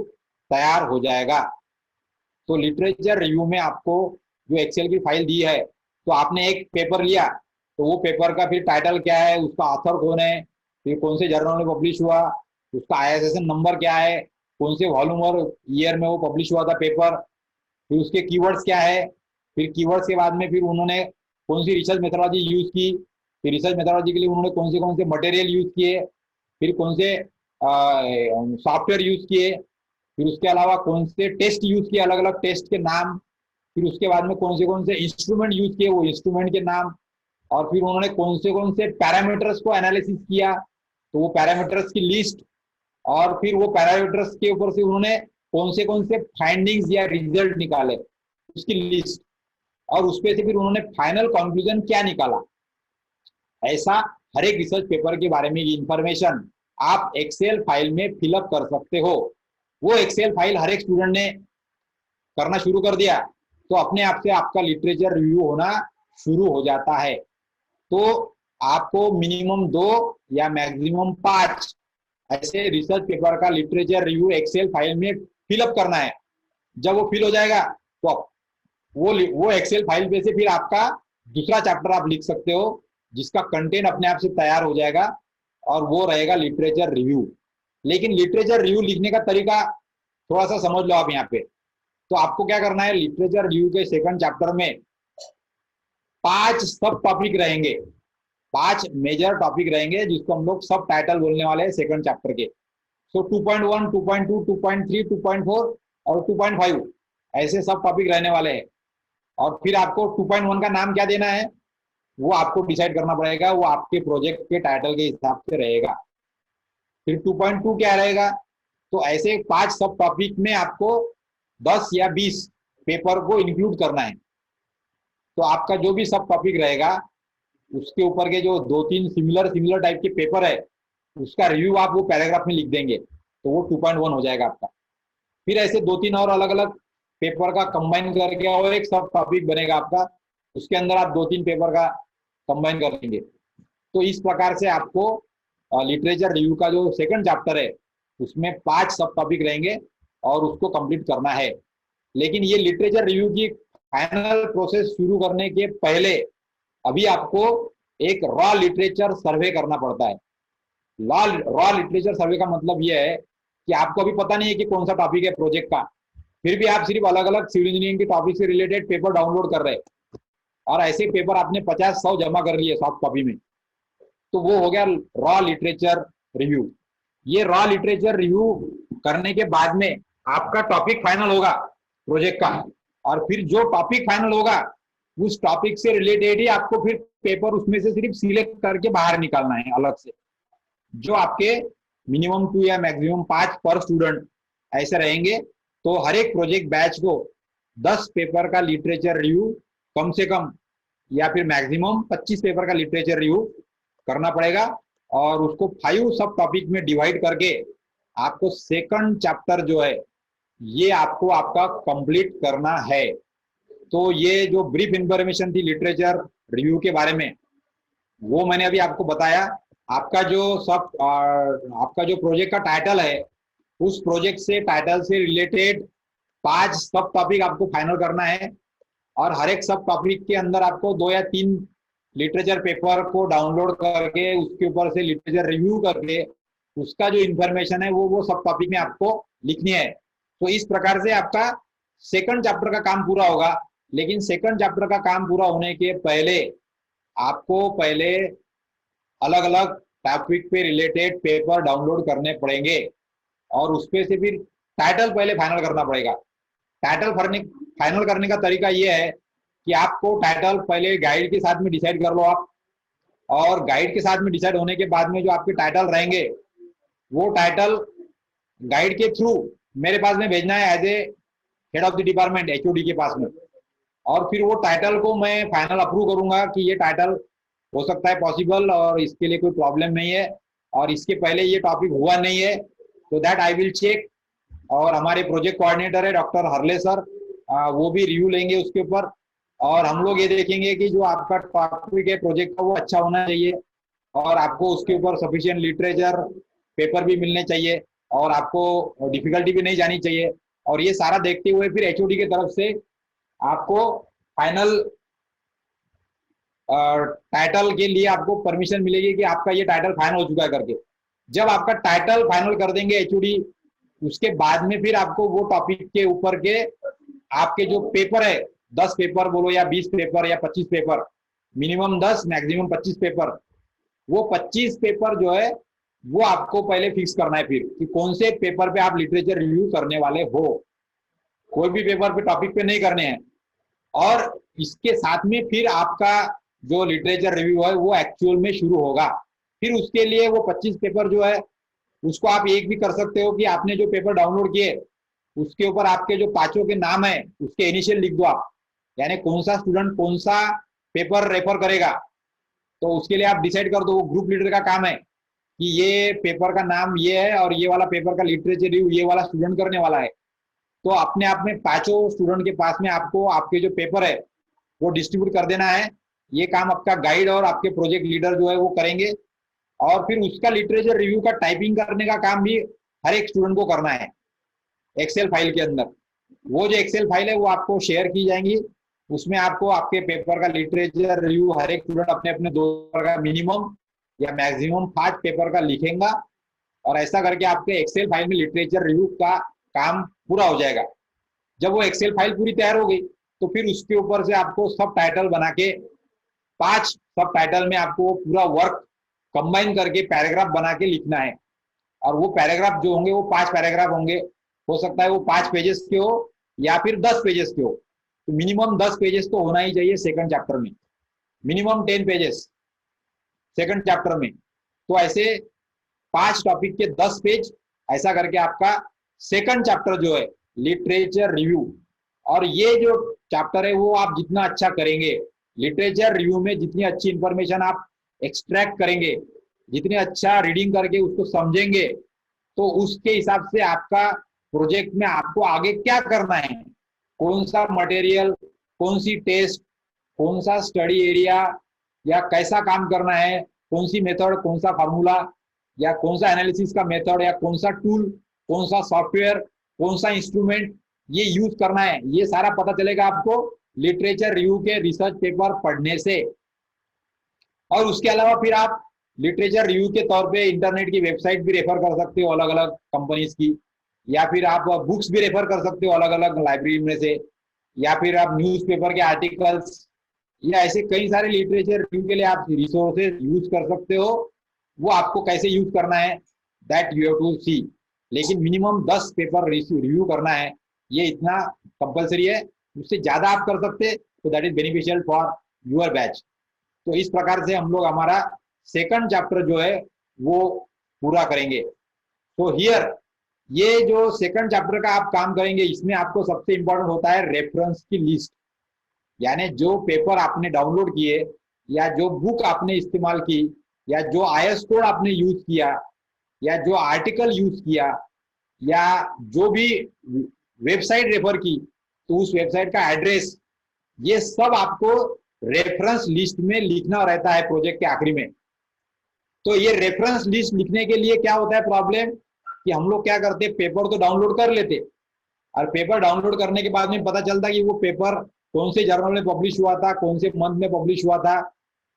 A: तैयार हो जाएगा। तो लिटरेचर रिव्यू में आपको जो एक्सेल की फाइल दी है, तो आपने एक पेपर लिया, तो वो पेपर का फिर टाइटल क्या है, उसका ऑथर कौन है, फिर कौन से जर्नल में पब्लिश हुआ, उसका आईएसएन नंबर क्या है, कौन से वॉल्यूम और ईयर में वो पब्लिश हुआ था पेपर, फिर उसके कीवर्ड्स क्या है, फिर कीवर्ड्स के बाद में फिर उन्होंने कौन सी रिसर्च मेथोलॉजी यूज की, फिर रिसर्च मेथोलॉजी के लिए उन्होंने कौन से मटेरियल यूज किए, फिर कौन से सॉफ्टवेयर यूज किए, फिर उसके अलावा कौन से टेस्ट यूज किए, अलग अलग टेस्ट के नाम, फिर उसके बाद में कौन से इंस्ट्रूमेंट यूज किए, वो इंस्ट्रूमेंट के नाम, और फिर उन्होंने कौन से पैरामीटर्स को एनालिसिस किया, तो वो पैरामीटर्स की लिस्ट, और फिर वो पैरामीटर्स के ऊपर से उन्होंने कौन से फाइंडिंग्स या रिजल्ट निकाले उसकी लिस्ट, और उस पे से फिर उन्होंने फाइनल कंक्लूजन क्या निकाला। ऐसा हर एक रिसर्च पेपर के बारे में इंफॉर्मेशन आप एक्सेल फाइल में फिलअप कर सकते हो। वो एक्सेल फाइल हर एक स्टूडेंट ने करना शुरू कर दिया तो अपने आप से आपका लिटरेचर रिव्यू होना शुरू हो जाता है। तो आपको मिनिमम 2 या मैक्सिमम 5 ऐसे रिसर्च पेपर का लिटरेचर रिव्यू एक्सेल फाइल में फिलअप करना है। जब वो फिल हो जाएगा तो वो एक्सेल फाइल पे से फिर आपका दूसरा चैप्टर आप लिख सकते हो, जिसका कंटेंट अपने आप से तैयार हो जाएगा और वो रहेगा लिटरेचर रिव्यू। लेकिन लिटरेचर रिव्यू लिखने का तरीका थोड़ा सा समझ लो आप यहाँ पे। तो आपको क्या करना है, लिटरेचर रिव्यू के सेकंड चैप्टर में 5 सब टॉपिक रहेंगे, 5 मेजर टॉपिक रहेंगे, जिसको हम लोग सब टाइटल बोलने वाले हैं सेकंड चैप्टर के। सो 2.1, 2.2, 2.3, 2.4 और 2.5 ऐसे सब टॉपिक रहने वाले हैं। और फिर आपको 2.1 का नाम क्या देना है वो आपको डिसाइड करना पड़ेगा, वो आपके प्रोजेक्ट के टाइटल के हिसाब से रहेगा। फिर 2.2 क्या रहेगा, तो ऐसे 5 सब टॉपिक में आपको 10 या 20 पेपर को इंक्लूड करना है। तो आपका जो भी सब टॉपिक रहेगा उसके ऊपर के जो 2-3 सिमिलर टाइप के पेपर है उसका रिव्यू आप वो पैराग्राफ में लिख देंगे, तो वो 2.1 हो जाएगा आपका। फिर ऐसे 2-3 और अलग अलग पेपर का कंबाइन करके और एक सब टॉपिक बनेगा आपका, उसके अंदर आप 2-3 पेपर का कंबाइन कर लेंगे। तो इस प्रकार से आपको लिटरेचर रिव्यू का जो सेकंड चैप्टर है उसमें 5 सब टॉपिक रहेंगे और उसको कंप्लीट करना है। लेकिन ये लिटरेचर रिव्यू की फाइनल प्रोसेस शुरू करने के पहले अभी आपको एक रॉ लिटरेचर सर्वे करना पड़ता है। रॉ लिटरेचर सर्वे का मतलब यह है कि आपको अभी पता नहीं है कि कौन सा टॉपिक है प्रोजेक्ट का, फिर भी आप सिर्फ अलग अलग सिविल इंजीनियरिंग के टॉपिक से रिलेटेड पेपर डाउनलोड कर रहे हैं और ऐसे पेपर आपने 50-100 जमा कर लिए सॉफ्ट कॉपी में, तो वो हो गया रॉ लिटरेचर रिव्यू। ये रॉ लिटरेचर रिव्यू करने के बाद में आपका टॉपिक फाइनल होगा प्रोजेक्ट का, और फिर जो टॉपिक फाइनल होगा उस टॉपिक से रिलेटेड ही आपको फिर पेपर उसमें से सिर्फ सिलेक्ट करके बाहर निकालना है अलग से, जो आपके मिनिमम 2 या मैक्सिमम 5 पर स्टूडेंट ऐसे रहेंगे। तो हर एक प्रोजेक्ट बैच को 10 पेपर का लिटरेचर रिव्यू कम से कम या फिर मैक्सिमम 25 पेपर का लिटरेचर रिव्यू करना पड़ेगा, और उसको 5 सब टॉपिक में डिवाइड करके आपको सेकंड चैप्टर जो है ये आपको आपका कंप्लीट करना है। तो ये जो ब्रीफ इंफॉर्मेशन थी लिटरेचर रिव्यू के बारे में वो मैंने अभी आपको बताया। आपका जो प्रोजेक्ट का टाइटल है उस प्रोजेक्ट से टाइटल से रिलेटेड 5 सब टॉपिक आपको फाइनल करना है, और हर एक सब टॉपिक के अंदर आपको 2 या 3 लिटरेचर पेपर को डाउनलोड करके उसके ऊपर से लिटरेचर रिव्यू करके उसका जो इंफॉर्मेशन है वो सब टॉपिक में आपको लिखनी है। तो इस प्रकार से आपका सेकंड चैप्टर का काम पूरा होगा। लेकिन सेकंड चैप्टर का काम पूरा होने के पहले आपको पहले अलग अलग टॉपिक पे रिलेटेड पेपर डाउनलोड करने पड़ेंगे और उसपे से फिर टाइटल पहले फाइनल करना पड़ेगा। टाइटल फाइनल करने का तरीका ये है कि आपको टाइटल पहले गाइड के साथ में डिसाइड कर लो आप, और गाइड के साथ में डिसाइड होने के बाद में जो आपके टाइटल रहेंगे वो टाइटल गाइड के थ्रू मेरे पास में भेजना है as a head of the department HOD के पास में, और फिर वो टाइटल को मैं फाइनल अप्रूव करूंगा कि ये टाइटल हो सकता है पॉसिबल और इसके लिए कोई प्रॉब्लम नहीं है और इसके पहले ये टॉपिक हुआ नहीं है, तो दैट आई विल चेक। और हमारे प्रोजेक्ट कोऑर्डिनेटर है डॉक्टर हरले सर, वो भी रिव्यू लेंगे उसके ऊपर, और हम लोग ये देखेंगे कि जो आपका टॉपिक है प्रोजेक्ट का वो अच्छा होना चाहिए और आपको उसके ऊपर सफिशिएंट लिटरेचर पेपर भी मिलने चाहिए और आपको डिफिकल्टी भी नहीं जानी चाहिए। और ये सारा देखते हुए फिर एचओडी की तरफ से आपको फाइनल टाइटल के लिए आपको परमिशन मिलेगी कि आपका ये टाइटल फाइनल हो चुका है करके। जब आपका टाइटल फाइनल कर देंगे एचओडी, उसके बाद में फिर आपको वो टॉपिक के ऊपर के आपके जो पेपर है 10 पेपर बोलो या 20 पेपर या 25 पेपर, मिनिमम 10 मैक्सिमम 25 पेपर, वो 25 पेपर जो है वो आपको पहले फिक्स करना है फिर कि कौन से पेपर पे आप लिटरेचर रिव्यू करने वाले हो। कोई भी पेपर पे टॉपिक पे नहीं करने हैं। और इसके साथ में फिर आपका जो लिटरेचर रिव्यू है वो एक्चुअल में शुरू होगा। फिर उसके लिए वो 25 पेपर जो है उसको आप एक भी कर सकते हो कि आपने जो पेपर डाउनलोड किए उसके ऊपर आपके जो 5 के नाम है उसके इनिशियल लिख दो आप, यानी कौन सा स्टूडेंट कौन सा पेपर रेफर करेगा। तो उसके लिए आप डिसाइड कर दो, वो ग्रुप लीडर का काम है कि ये पेपर का नाम ये है और ये वाला पेपर का लिटरेचर रिव्यू ये वाला स्टूडेंट करने वाला है। तो अपने आप में पांचों स्टूडेंट के पास में आपको आपके जो पेपर है वो डिस्ट्रीब्यूट कर देना है। ये काम आपका गाइड और आपके प्रोजेक्ट लीडर जो है वो करेंगे। और फिर उसका लिटरेचर रिव्यू का टाइपिंग करने का काम भी हर एक स्टूडेंट को करना है एक्सेल फाइल के अंदर। वो जो एक्सेल फाइल है वो आपको शेयर की जाएंगी। उसमें आपको आपके पेपर का लिटरेचर रिव्यू हर एक स्टूडेंट अपने अपने 2 का मिनिमम या मैक्सिमम 5 पेपर का लिखेगा। और ऐसा करके आपके एक्सेल फाइल में लिटरेचर रिव्यू का काम पूरा हो जाएगा। जब वो एक्सेल फाइल पूरी तैयार हो गई तो फिर उसके ऊपर से आपको सब टाइटल बना के 5 सब टाइटल में आपको पूरा वर्क कंबाइन करके पैराग्राफ बना के लिखना है। और वो पैराग्राफ जो होंगे वो 5 पैराग्राफ होंगे। हो सकता है वो 5 पेजेस के हो या फिर 10 पेजेस के हो। तो मिनिमम 10 पेजेस तो होना ही चाहिए सेकंड चैप्टर में, मिनिमम 10 पेजेस सेकंड चैप्टर में। तो ऐसे 5 टॉपिक के 10 पेज, ऐसा करके आपका सेकंड चैप्टर जो है लिटरेचर रिव्यू। और ये जो चैप्टर है वो आप जितना अच्छा करेंगे, लिटरेचर रिव्यू में जितनी अच्छी इंफॉर्मेशन आप एक्सट्रैक्ट करेंगे, जितने अच्छा रीडिंग करके उसको समझेंगे, तो उसके हिसाब से आपका प्रोजेक्ट में आपको आगे क्या करना है, कौन सा मटेरियल, कौन सी टेस्ट, कौन सा स्टडी एरिया, या कैसा काम करना है, कौन सी मेथड, कौन सा फार्मूला, या कौन सा एनालिसिस का मेथड, या कौन सा टूल, कौन सा सॉफ्टवेयर, कौन सा इंस्ट्रूमेंट ये यूज करना है, ये सारा पता चलेगा आपको लिटरेचर रिव्यू के रिसर्च पेपर पढ़ने से। और उसके अलावा फिर आप लिटरेचर रिव्यू के तौर पे इंटरनेट की वेबसाइट भी रेफर कर सकते हो अलग अलग कंपनीज की, या फिर आप बुक्स भी रेफर कर सकते हो अलग अलग लाइब्रेरी में से, या फिर आप न्यूज़पेपर के आर्टिकल्स, या ऐसे कई सारे लिटरेचर रिव्यू के लिए आप रिसोर्सेज यूज कर सकते हो। वो आपको कैसे यूज करना है दैट यू हैव टू सी। लेकिन मिनिमम 10 पेपर रिव्यू करना है, ये इतना कंपलसरी है। उससे ज्यादा आप कर सकते तो that is beneficial for your batch. तो इस प्रकार से हम लोग हमारा सेकंड चैप्टर जो है वो पूरा करेंगे। तो हियर ये जो सेकंड चैप्टर का आप काम करेंगे, इसमें आपको सबसे इंपॉर्टेंट होता है रेफरेंस की लिस्ट। यानी जो पेपर आपने डाउनलोड किए, या जो बुक आपने इस्तेमाल की, या जो आईएस कोड आपने यूज किया, या जो आर्टिकल यूज किया, या जो भी वेबसाइट रेफर की, तो उस वेबसाइट का एड्रेस, ये सब आपको रेफरेंस लिस्ट में लिखना रहता है प्रोजेक्ट के आखिरी में। तो ये रेफरेंस लिस्ट लिखने के लिए क्या होता है प्रॉब्लम, कि हम लोग क्या करते हैं, पेपर तो डाउनलोड कर लेते, और पेपर डाउनलोड करने के बाद में पता चलता कि वो पेपर कौन से जर्नल में पब्लिश हुआ था, कौन से मंथ में पब्लिश हुआ था,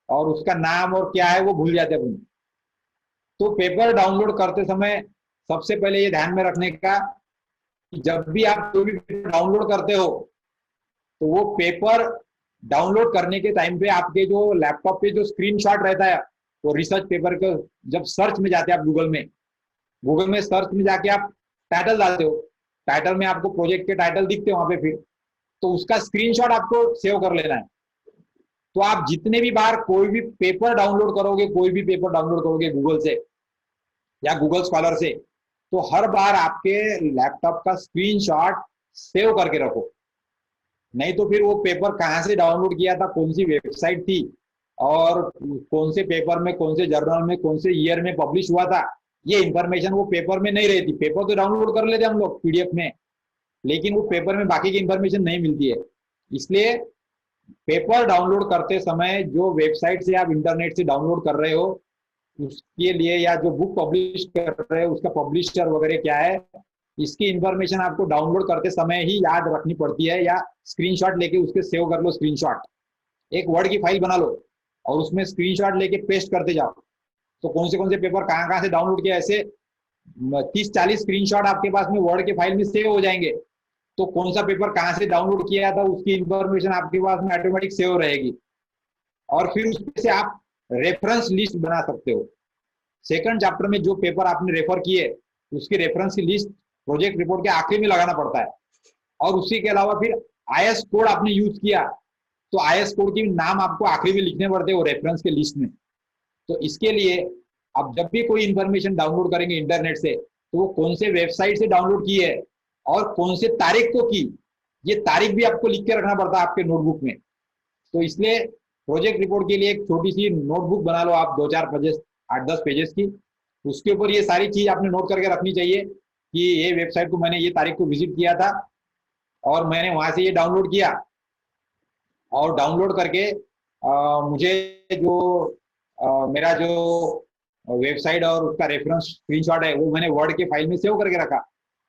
A: और उसका नाम और क्या है वो भूल जाते अपन। तो पेपर डाउनलोड करते समय सबसे पहले ये ध्यान में रखने का कि जब भी आप कोई भी पेपर डाउनलोड करते हो, तो वो पेपर डाउनलोड करने के टाइम पे आपके जो लैपटॉप पे जो स्क्रीनशॉट रहता है वो रिसर्च पेपर का, जब सर्च में जाते हैं आप गूगल में सर्च में जाके आप टाइटल डालते हो, टाइटल में आपको प्रोजेक्ट के टाइटल दिखते हैं वहां पे, फिर तो उसका स्क्रीनशॉट आपको सेव कर लेना है। तो आप जितने भी बार कोई भी पेपर डाउनलोड करोगे गूगल से या गूगल स्कॉलर से, तो हर बार आपके लैपटॉप का स्क्रीनशॉट सेव करके रखो। नहीं तो फिर वो पेपर कहाँ से डाउनलोड किया था, कौन सी वेबसाइट थी, और कौन से पेपर में, कौन से जर्नल में, कौन से ईयर में पब्लिश हुआ था, ये इंफॉर्मेशन वो पेपर में नहीं रहती। पेपर तो डाउनलोड कर लेते हम लोग पीडीएफ में, लेकिन वो पेपर में बाकी की इंफॉर्मेशन नहीं मिलती है। इसलिए पेपर डाउनलोड करते समय जो वेबसाइट से आप इंटरनेट से डाउनलोड कर रहे हो उसके लिए, या जो बुक पब्लिश कर रहे हो उसका पब्लिशर वगैरह क्या है, इसकी इंफॉर्मेशन आपको डाउनलोड करते समय ही याद रखनी पड़ती है, या स्क्रीनशॉट लेके उसके सेव कर लो। स्क्रीनशॉट एक वर्ड की फाइल बना लो और उसमें स्क्रीनशॉट लेके पेस्ट करते जाओ। तो कौन से पेपर कहाँ से डाउनलोड किया, ऐसे 30-40 स्क्रीनशॉट आपके पास में वर्ड के फाइल में सेव हो जाएंगे। तो कौन सा पेपर कहाँ से डाउनलोड किया था उसकी इंफॉर्मेशन आपके पास में ऑटोमेटिक सेव रहेगी, और फिर उसमें से आप रेफरेंस लिस्ट बना सकते हो। सेकंड चैप्टर में जो पेपर आपने रेफर किए उसकी रेफरेंस की लिस्ट प्रोजेक्ट रिपोर्ट के आखिरी में लगाना पड़ता है। और उसी के अलावा फिर आईएस कोड आपने यूज किया तो आईएस कोड के नाम आपको आखिरी में लिखने पड़ते हैं वो रेफरेंस के लिस्ट में। तो इसके लिए आप जब भी कोई इंफॉर्मेशन डाउनलोड करेंगे इंटरनेट से, तो वो कौन से वेबसाइट से डाउनलोड की है और कौन से तारीख को की, ये तारीख भी आपको लिख के रखना पड़ता है आपके नोटबुक में। तो इसलिए प्रोजेक्ट रिपोर्ट के लिए एक छोटी सी नोटबुक बना लो आप, 2-4 पेजेस, 8-10 पेजेस की। उसके ऊपर ये सारी चीज आपने नोट करके रखनी चाहिए कि ये वेबसाइट को मैंने ये तारीख को विजिट किया था, और मैंने वहां से ये डाउनलोड किया, और डाउनलोड करके मुझे जो मेरा जो वेबसाइट और उसका रेफरेंस स्क्रीनशॉट है वो मैंने वर्ड के फाइल में सेव करके रखा।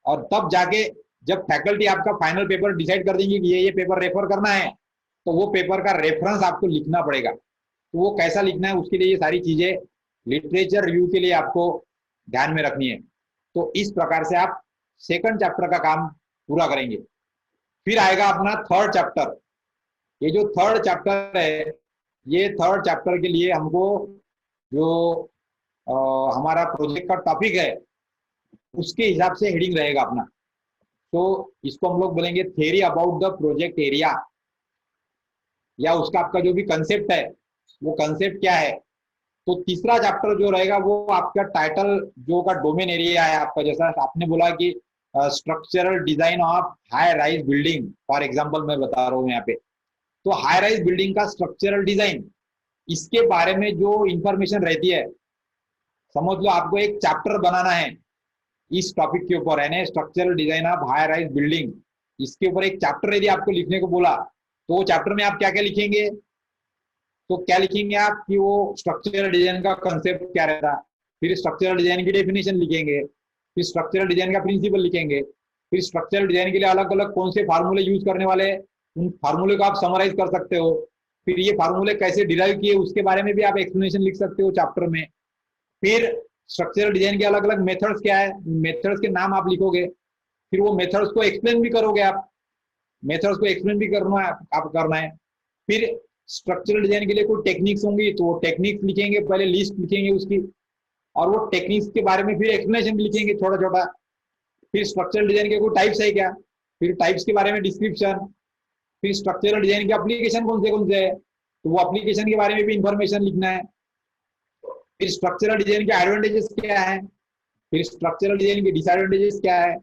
A: और तब जाके जब फैकल्टी आपका फाइनल पेपर डिसाइड कर देंगे कि ये पेपर रेफर करना है, तो वो पेपर का रेफरेंस आपको लिखना पड़ेगा। तो वो कैसा लिखना है, उसके लिए ये सारी चीजें लिटरेचर रिव्यू के लिए आपको ध्यान में रखनी है। तो इस प्रकार से आप सेकंड चैप्टर का काम पूरा करेंगे। फिर आएगा अपना थर्ड चैप्टर। ये जो थर्ड चैप्टर है, ये थर्ड चैप्टर के लिए हमको जो हमारा प्रोजेक्ट का टॉपिक है उसके हिसाब से हेडिंग रहेगा अपना। तो इसको हम लोग बोलेंगे theory about the project area, या उसका आपका जो भी कंसेप्ट है वो कंसेप्ट क्या है। तो तीसरा चैप्टर जो रहेगा वो आपका टाइटल जो का डोमेन एरिया है आपका, जैसा आपने बोला कि structural design of high rise building, for example मैं बता रहा हूँ यहाँ पे। तो हाई राइज बिल्डिंग का स्ट्रक्चरल डिजाइन, इसके बारे में जो इंफॉर्मेशन रहती है, समझ लो आपको एक चैप्टर बनाना है इस टॉपिक के ऊपर, है structural design of high rise building. इसके ऊपर एक चैप्टर यदि आपको लिखने को बोला, तो वो चैप्टर में आप क्या क्या लिखेंगे? तो क्या लिखेंगे आप कि वो स्ट्रक्चरल डिजाइन का कंसेप्ट क्या रहता, फिर स्ट्रक्चरल डिजाइन की डेफिनेशन लिखेंगे, फिर स्ट्रक्चरल डिजाइन का प्रिंसिपल लिखेंगे, फिर स्ट्रक्चरल डिजाइन के लिए अलग अलग कौन से फार्मूले यूज करने वाले हैं, उन फार्मूले को आप समराइज कर सकते हो। फिर ये फार्मूले कैसे डिराइव किए उसके बारे में भी आप एक्सप्लेनेशन लिख सकते हो चैप्टर में। फिर स्ट्रक्चरल डिजाइन के अलग अलग मेथड्स क्या है, मेथड्स के नाम आप लिखोगे। फिर वो मेथड्स को एक्सप्लेन भी करोगे आप, मेथड्स को एक्सप्लेन भी करना है आप करना है। फिर स्ट्रक्चरल डिजाइन के लिए कोई टेक्निक्स होंगी तो वो टेक्निक्स लिखेंगे, पहले लिस्ट लिखेंगे उसकी, और वो टेक्निक्स के बारे में फिर एक्सप्लेनेशन भी लिखेंगे छोटा छोटा। फिर स्ट्रक्चरल डिजाइन के कोई टाइप्स है क्या, फिर टाइप्स के बारे में डिस्क्रिप्शन। फिर स्ट्रक्चरल डिजाइन के एप्लीकेशन कौन से है, तो वो एप्लीकेशन के बारे में भी इंफॉर्मेशन लिखना है। फिर स्ट्रक्चरल डिजाइन के एडवांटेजेस क्या है, फिर स्ट्रक्चरल डिजाइन के डिसएडवांटेजेस क्या है,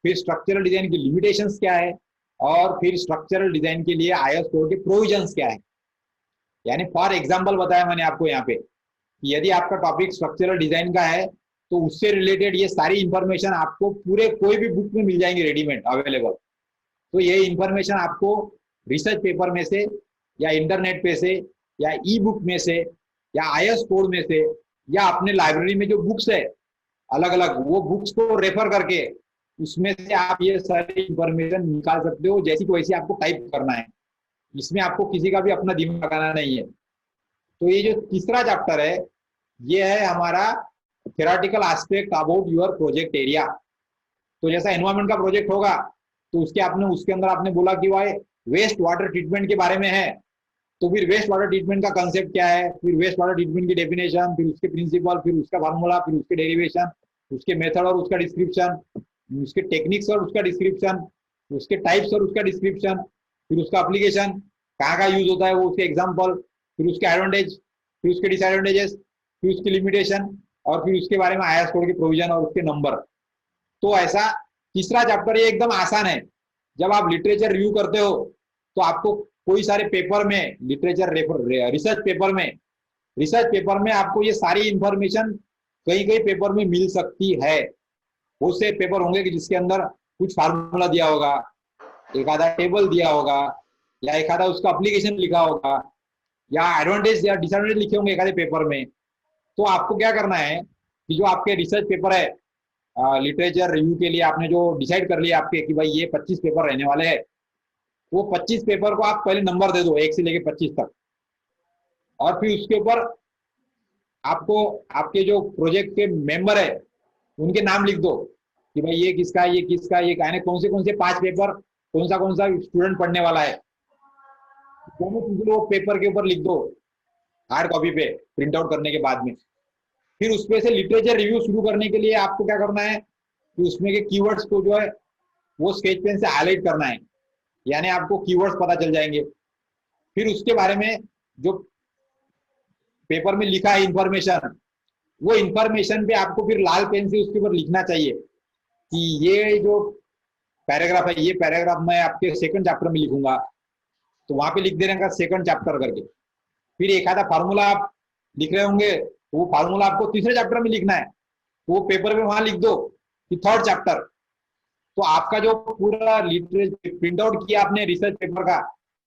A: फिर स्ट्रक्चरल डिजाइन की लिमिटेशंस क्या है, और फिर स्ट्रक्चरल डिजाइन के लिए आईएस कोड के प्रोविजंस क्या है। यानी फॉर एग्जांपल बताया मैंने आपको यहाँ पे कि यदि आपका टॉपिक स्ट्रक्चरल डिजाइन का है तो उससे रिलेटेड ये सारी इंफॉर्मेशन आपको पूरे कोई भी बुक में मिल जाएंगे रेडीमेड अवेलेबल। तो ये इंफॉर्मेशन आपको रिसर्च पेपर में से, या इंटरनेट पे से, या ई बुक में से, या आईएस कोड में से, या अपने लाइब्रेरी में जो बुक्स है अलग अलग, वो बुक्स को रेफर करके उसमें से आप ये सारी इंफॉर्मेशन निकाल सकते हो, जैसी को वैसी आपको टाइप करना है। इसमें आपको किसी का भी अपना दिमाग लगाना नहीं है। तो ये जो तीसरा चैप्टर है ये है हमारा theoretical aspect about your project area. तो जैसा एनवायरमेंट का प्रोजेक्ट होगा तो उसके अंदर आपने बोला कि वह वेस्ट वाटर ट्रीटमेंट के बारे में है, तो फिर वेस्ट वाटर ट्रीटमेंट का कंसेप्ट क्या है, फिर वेस्ट वाटर ट्रीटमेंट की डेफिनेशन, फिर उसके प्रिंसिपल, फिर उसका फार्मूला, फिर उसके डेरिवेशन, उसके मेथड और उसका डिस्क्रिप्शन, उसके टेक्निक्स और उसका डिस्क्रिप्शन, उसके टाइप्स और उसका डिस्क्रिप्शन, फिर उसका एप्लीकेशन कहाँ का यूज होता है वो उसके एग्जाम्पल, फिर उसके एडवांटेज, फिर उसके डिसएडवांटेजेस, फिर उसकी लिमिटेशन, और फिर उसके बारे में आईएस कोड के प्रोविजन और उसके नंबर। तो ऐसा तीसरा चैप्टर ये एकदम आसान है। जब आप लिटरेचर रिव्यू करते हो तो आपको कोई सारे पेपर में लिटरेचर रिसर्च पेपर में आपको ये सारी इंफॉर्मेशन कई कई पेपर में मिल सकती है। बहुत से पेपर होंगे कि जिसके अंदर कुछ फार्मूला दिया होगा, एक आधा टेबल दिया होगा, या एक आधा उसका एप्लीकेशन लिखा होगा, या एडवांटेज या डिसएडवांटेज लिखे होंगे एक आधे पेपर में। तो आपको क्या करना है कि जो आपके रिसर्च पेपर है लिटरेचर रिव्यू के लिए आपने जो डिसाइड कर लिया आपके कि भाई ये 25 पेपर रहने वाले हैं, वो 25 पेपर को आप पहले नंबर दे दो 1 से लेके 25 तक, और फिर उसके ऊपर आपको आपके जो प्रोजेक्ट के मेंबर है उनके नाम लिख दो कि भाई ये किसका है, ये किसका है, ये कहने कौन से 5 पेपर कौन सा स्टूडेंट पढ़ने वाला है, दोनों चीजें वो पेपर के ऊपर लिख दो हार्ड कॉपी पे प्रिंट आउट करने के बाद में। फिर उसमें से लिटरेचर रिव्यू शुरू करने के लिए आपको क्या करना है कि उसमें के कीवर्ड्स को जो है वो स्केच पेन से हाईलाइट करना है, यानी आपको कीवर्ड्स पता चल जाएंगे। फिर उसके बारे में जो पेपर में लिखा है इंफॉर्मेशन, वो इंफॉर्मेशन पे आपको फिर लाल पेन से उसके ऊपर लिखना चाहिए कि ये जो पैराग्राफ है ये पैराग्राफ मैं आपके सेकंड चैप्टर में लिखूंगा, तो वहां पे लिख देने का सेकंड चैप्टर करके। फिर एक आधा फार्मूला आप लिख रहे होंगे तो वो फार्मूला आपको तीसरे चैप्टर में लिखना है, तो वो पेपर में वहां लिख दो कि थर्ड चैप्टर। तो आपका जो पूरा लिटरेचर प्रिंट आउट किया आपने रिसर्च पेपर का,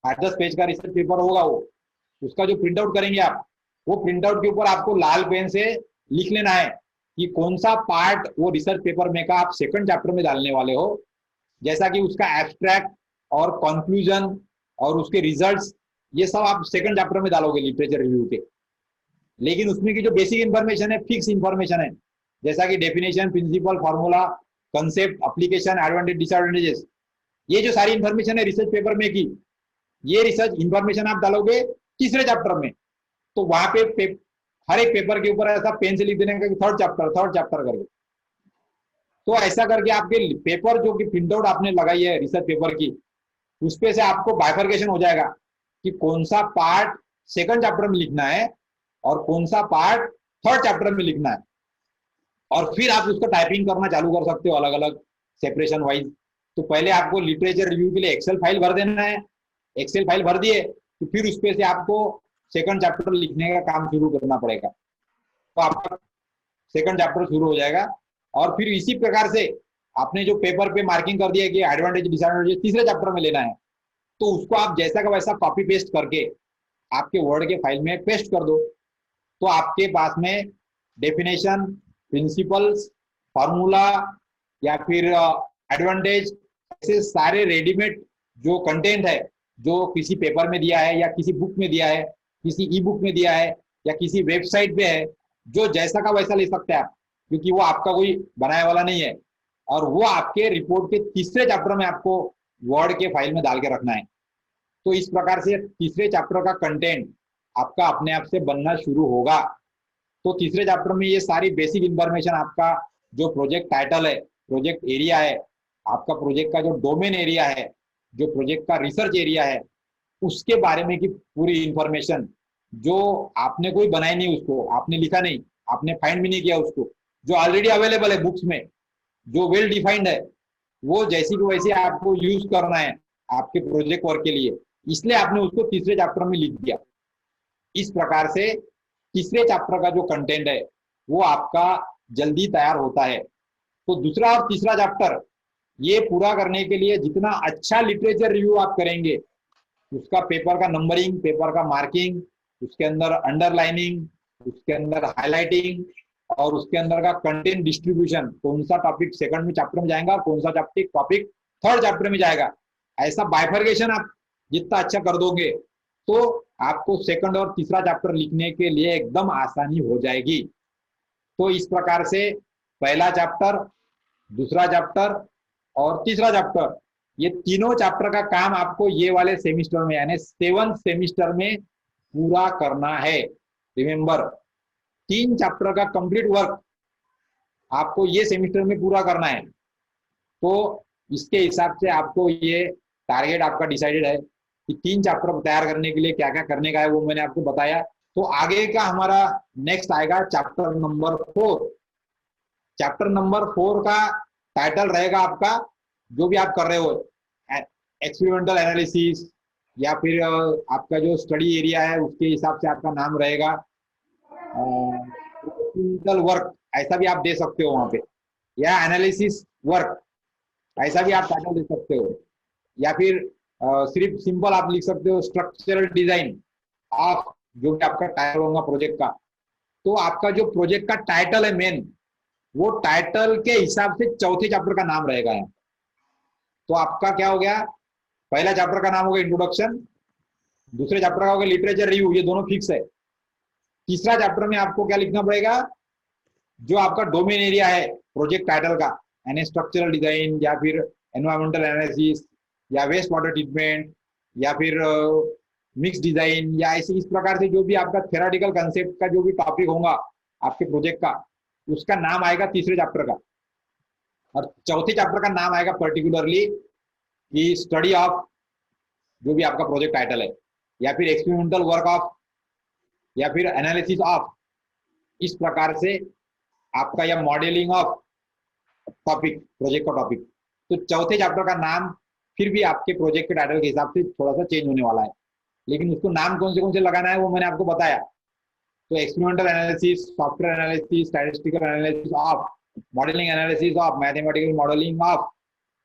A: 8-10 पेज का रिसर्च पेपर होगा वो, उसका जो प्रिंट आउट करेंगे आप, वो प्रिंट आउट के ऊपर आपको लाल पेन से लिख लेना है कि कौन सा पार्ट वो रिसर्च पेपर में का आप सेकंड चैप्टर में डालने वाले हो। जैसा कि उसका एब्स्ट्रैक्ट और कंक्लूजन और उसके रिजल्ट्स, ये सब आप सेकंड चैप्टर में डालोगे लिटरेचर रिव्यू के। लेकिन उसमें की जो बेसिक इंफॉर्मेशन है, फिक्स इंफॉर्मेशन है, जैसा कि definition, principle, formula, concept, application, advantage, disadvantages, ये जो सारी इंफॉर्मेशन है रिसर्च पेपर में की, ये रिसर्च इंफॉर्मेशन आप डालोगे तीसरे चैप्टर में। तो वहां पे हर एक पेपर के ऊपर ऐसा पेन से लिख देने का थर्ड चैप्टर करके। तो ऐसा करके आपके पेपर जो कि प्रिंट आउट आपने लगाई है रिसर्च पेपर की, उसपे से आपको बाइफर्केशन हो जाएगा कि कौन सा पार्ट सेकंड चैप्टर में लिखना है और कौन सा पार्ट थर्ड चैप्टर में लिखना है। और फिर आप उसको टाइपिंग करना चालू कर सकते हो अलग अलग सेपरेशन वाइज। तो पहले आपको लिटरेचर रिव्यू के लिए एक्सेल फाइल भर देना है, एक्सेल फाइल भर दिए तो फिर उस पे से आपको सेकंड चैप्टर लिखने का काम शुरू करना पड़ेगा, तो आपका सेकंड चैप्टर शुरू हो जाएगा। और फिर इसी प्रकार से आपने जो पेपर पे मार्किंग कर दिया कि एडवांटेज डिसएडवांटेज तीसरे चैप्टर में लेना है, तो उसको आप जैसा का वैसा कॉपी पेस्ट करके आपके वर्ड के फाइल में पेस्ट कर दो। तो आपके पास में डेफिनेशन, प्रिंसिपल्स, फॉर्मूला या फिर एडवांटेज, ऐसे सारे रेडीमेड जो कंटेंट है, जो किसी पेपर में दिया है या किसी बुक में दिया है, किसी ई बुक में दिया है या किसी वेबसाइट पे है, जो जैसा का वैसा ले सकते हैं आप, क्योंकि वो आपका कोई बनाया वाला नहीं है। और वो आपके रिपोर्ट के तीसरे चैप्टर में आपको वर्ड के फाइल में डाल के रखना है। तो इस प्रकार से तीसरे चैप्टर का कंटेंट आपका अपने आप से बनना शुरू होगा। तो तीसरे चैप्टर में ये सारी बेसिक इंफॉर्मेशन, आपका जो प्रोजेक्ट टाइटल है, प्रोजेक्ट एरिया है, आपका प्रोजेक्ट का जो डोमेन एरिया है, जो प्रोजेक्ट का रिसर्च एरिया है, उसके बारे में की पूरी इंफॉर्मेशन, जो आपने कोई बनाई नहीं, उसको आपने लिखा नहीं, आपने फाइंड भी नहीं किया उसको, जो ऑलरेडी अवेलेबल है बुक्स में, जो वेल डिफाइंड है, वो जैसी को वैसी आपको यूज करना है आपके प्रोजेक्ट वर्क के लिए, इसलिए आपने उसको तीसरे चैप्टर में लिख दिया। इस प्रकार से तीसरे चैप्टर का जो कंटेंट है वो आपका जल्दी तैयार होता है। तो दूसरा और तीसरा चैप्टर ये पूरा करने के लिए जितना अच्छा लिटरेचर रिव्यू आप करेंगे, उसका पेपर का नंबरिंग, पेपर का मार्किंग, उसके अंदर अंडरलाइनिंग, उसके अंदर हाईलाइटिंग और उसके अंदर का कंटेंट डिस्ट्रीब्यूशन, कौन सा टॉपिक सेकंड में चैप्टर में जाएगा, कौन सा टॉपिक थर्ड चैप्टर में जाएगा, ऐसा बाइफर्केशन आप जितना अच्छा कर दोगे तो आपको सेकंड और तीसरा चैप्टर लिखने के लिए एकदम आसानी हो जाएगी। तो इस प्रकार से पहला चैप्टर, दूसरा चैप्टर और तीसरा चैप्टर, ये तीनों चैप्टर का काम आपको ये वाले सेमिस्टर में यानी 7th सेमिस्टर में पूरा करना है। रिमेंबर, 3 चैप्टर का कंप्लीट वर्क आपको ये सेमिस्टर में पूरा करना है। तो इसके हिसाब से आपको ये टारगेट आपका डिसाइडेड है कि 3 चैप्टर तैयार करने के लिए क्या क्या करने का है, वो मैंने आपको बताया। तो आगे का हमारा नेक्स्ट आएगा चैप्टर नंबर 4। चैप्टर नंबर 4 का टाइटल रहेगा आपका, जो भी आप कर रहे हो, एक्सपेरिमेंटल एनालिसिस या फिर आपका जो स्टडी एरिया है उसके हिसाब से आपका नाम रहेगा, एक्सपेरिमेंटल वर्क ऐसा भी आप दे सकते हो वहां पे, या एनालिसिस वर्क ऐसा भी आप टाइटल दे सकते हो, या फिर सिर्फ सिंपल आप लिख सकते हो स्ट्रक्चरल डिजाइन ऑफ, जो भी आपका टाइटल होगा प्रोजेक्ट का। तो आपका जो प्रोजेक्ट का टाइटल है मेन, वो टाइटल के हिसाब से चौथे चैप्टर का नाम रहेगा यहाँ। तो आपका क्या हो गया, पहला चैप्टर का नाम होगा इंट्रोडक्शन, दूसरे चैप्टर का होगा लिटरेचर रिव्यू, ये दोनों फिक्स है। तीसरा चैप्टर में आपको क्या लिखना पड़ेगा, जो आपका डोमेन एरिया है प्रोजेक्ट टाइटल का, यानी स्ट्रक्चरल डिजाइन या फिर एनवायरमेंटल एनालिसिस या वेस्ट वाटर ट्रीटमेंट या फिर मिक्स डिजाइन, या ऐसे इस प्रकार से जो भी आपका थेराटिकल कंसेप्ट का जो भी टॉपिक होगा आपके प्रोजेक्ट का, उसका नाम आएगा तीसरे चैप्टर का। और चौथे चैप्टर का नाम आएगा पर्टिकुलरली कि स्टडी ऑफ, जो भी आपका प्रोजेक्ट टाइटल है, या फिर एक्सपेरिमेंटल वर्क ऑफ, या फिर एनालिसिस ऑफ। इस प्रकार से आपका या मॉडलिंग ऑफ टॉपिक, प्रोजेक्ट का टॉपिक। तो चौथे चैप्टर का नाम फिर भी आपके प्रोजेक्ट के टाइटल के हिसाब से थोड़ा सा चेंज होने वाला है, लेकिन उसको नाम कौन से लगाना है वो मैंने आपको बताया। तो experimental analysis, software analysis, statistical analysis of, modelling analysis of, mathematical modelling of,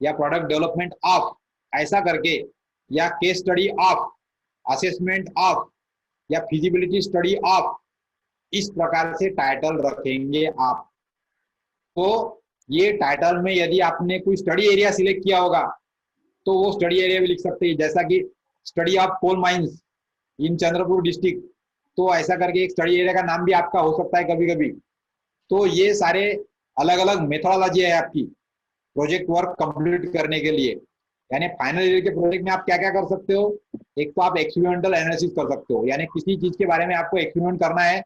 A: या प्रोडक्ट डेवलपमेंट ऑफ, ऐसा करके, या case study of, assessment of, या फिजिबिलिटी स्टडी ऑफ, इस प्रकार से टाइटल रखेंगे आप। तो ये टाइटल में यदि आपने कोई स्टडी एरिया सिलेक्ट किया होगा तो वो स्टडी एरिया भी लिख सकते हैं, जैसा कि study of coal mines in Chandrapur district, तो ऐसा करके एक स्टडी एरिया का नाम भी आपका हो सकता है कभी कभी। तो ये सारे अलग अलग मेथोडोलॉजी है आपकी प्रोजेक्ट वर्क कंप्लीट करने के लिए। यानी फाइनल ईयर के प्रोजेक्ट में आप क्या क्या कर सकते हो, एक तो आप एक्सपेरिमेंटल एनालिसिस कर सकते हो, यानी किसी चीज के बारे में आपको एक्सपेरिमेंट करना है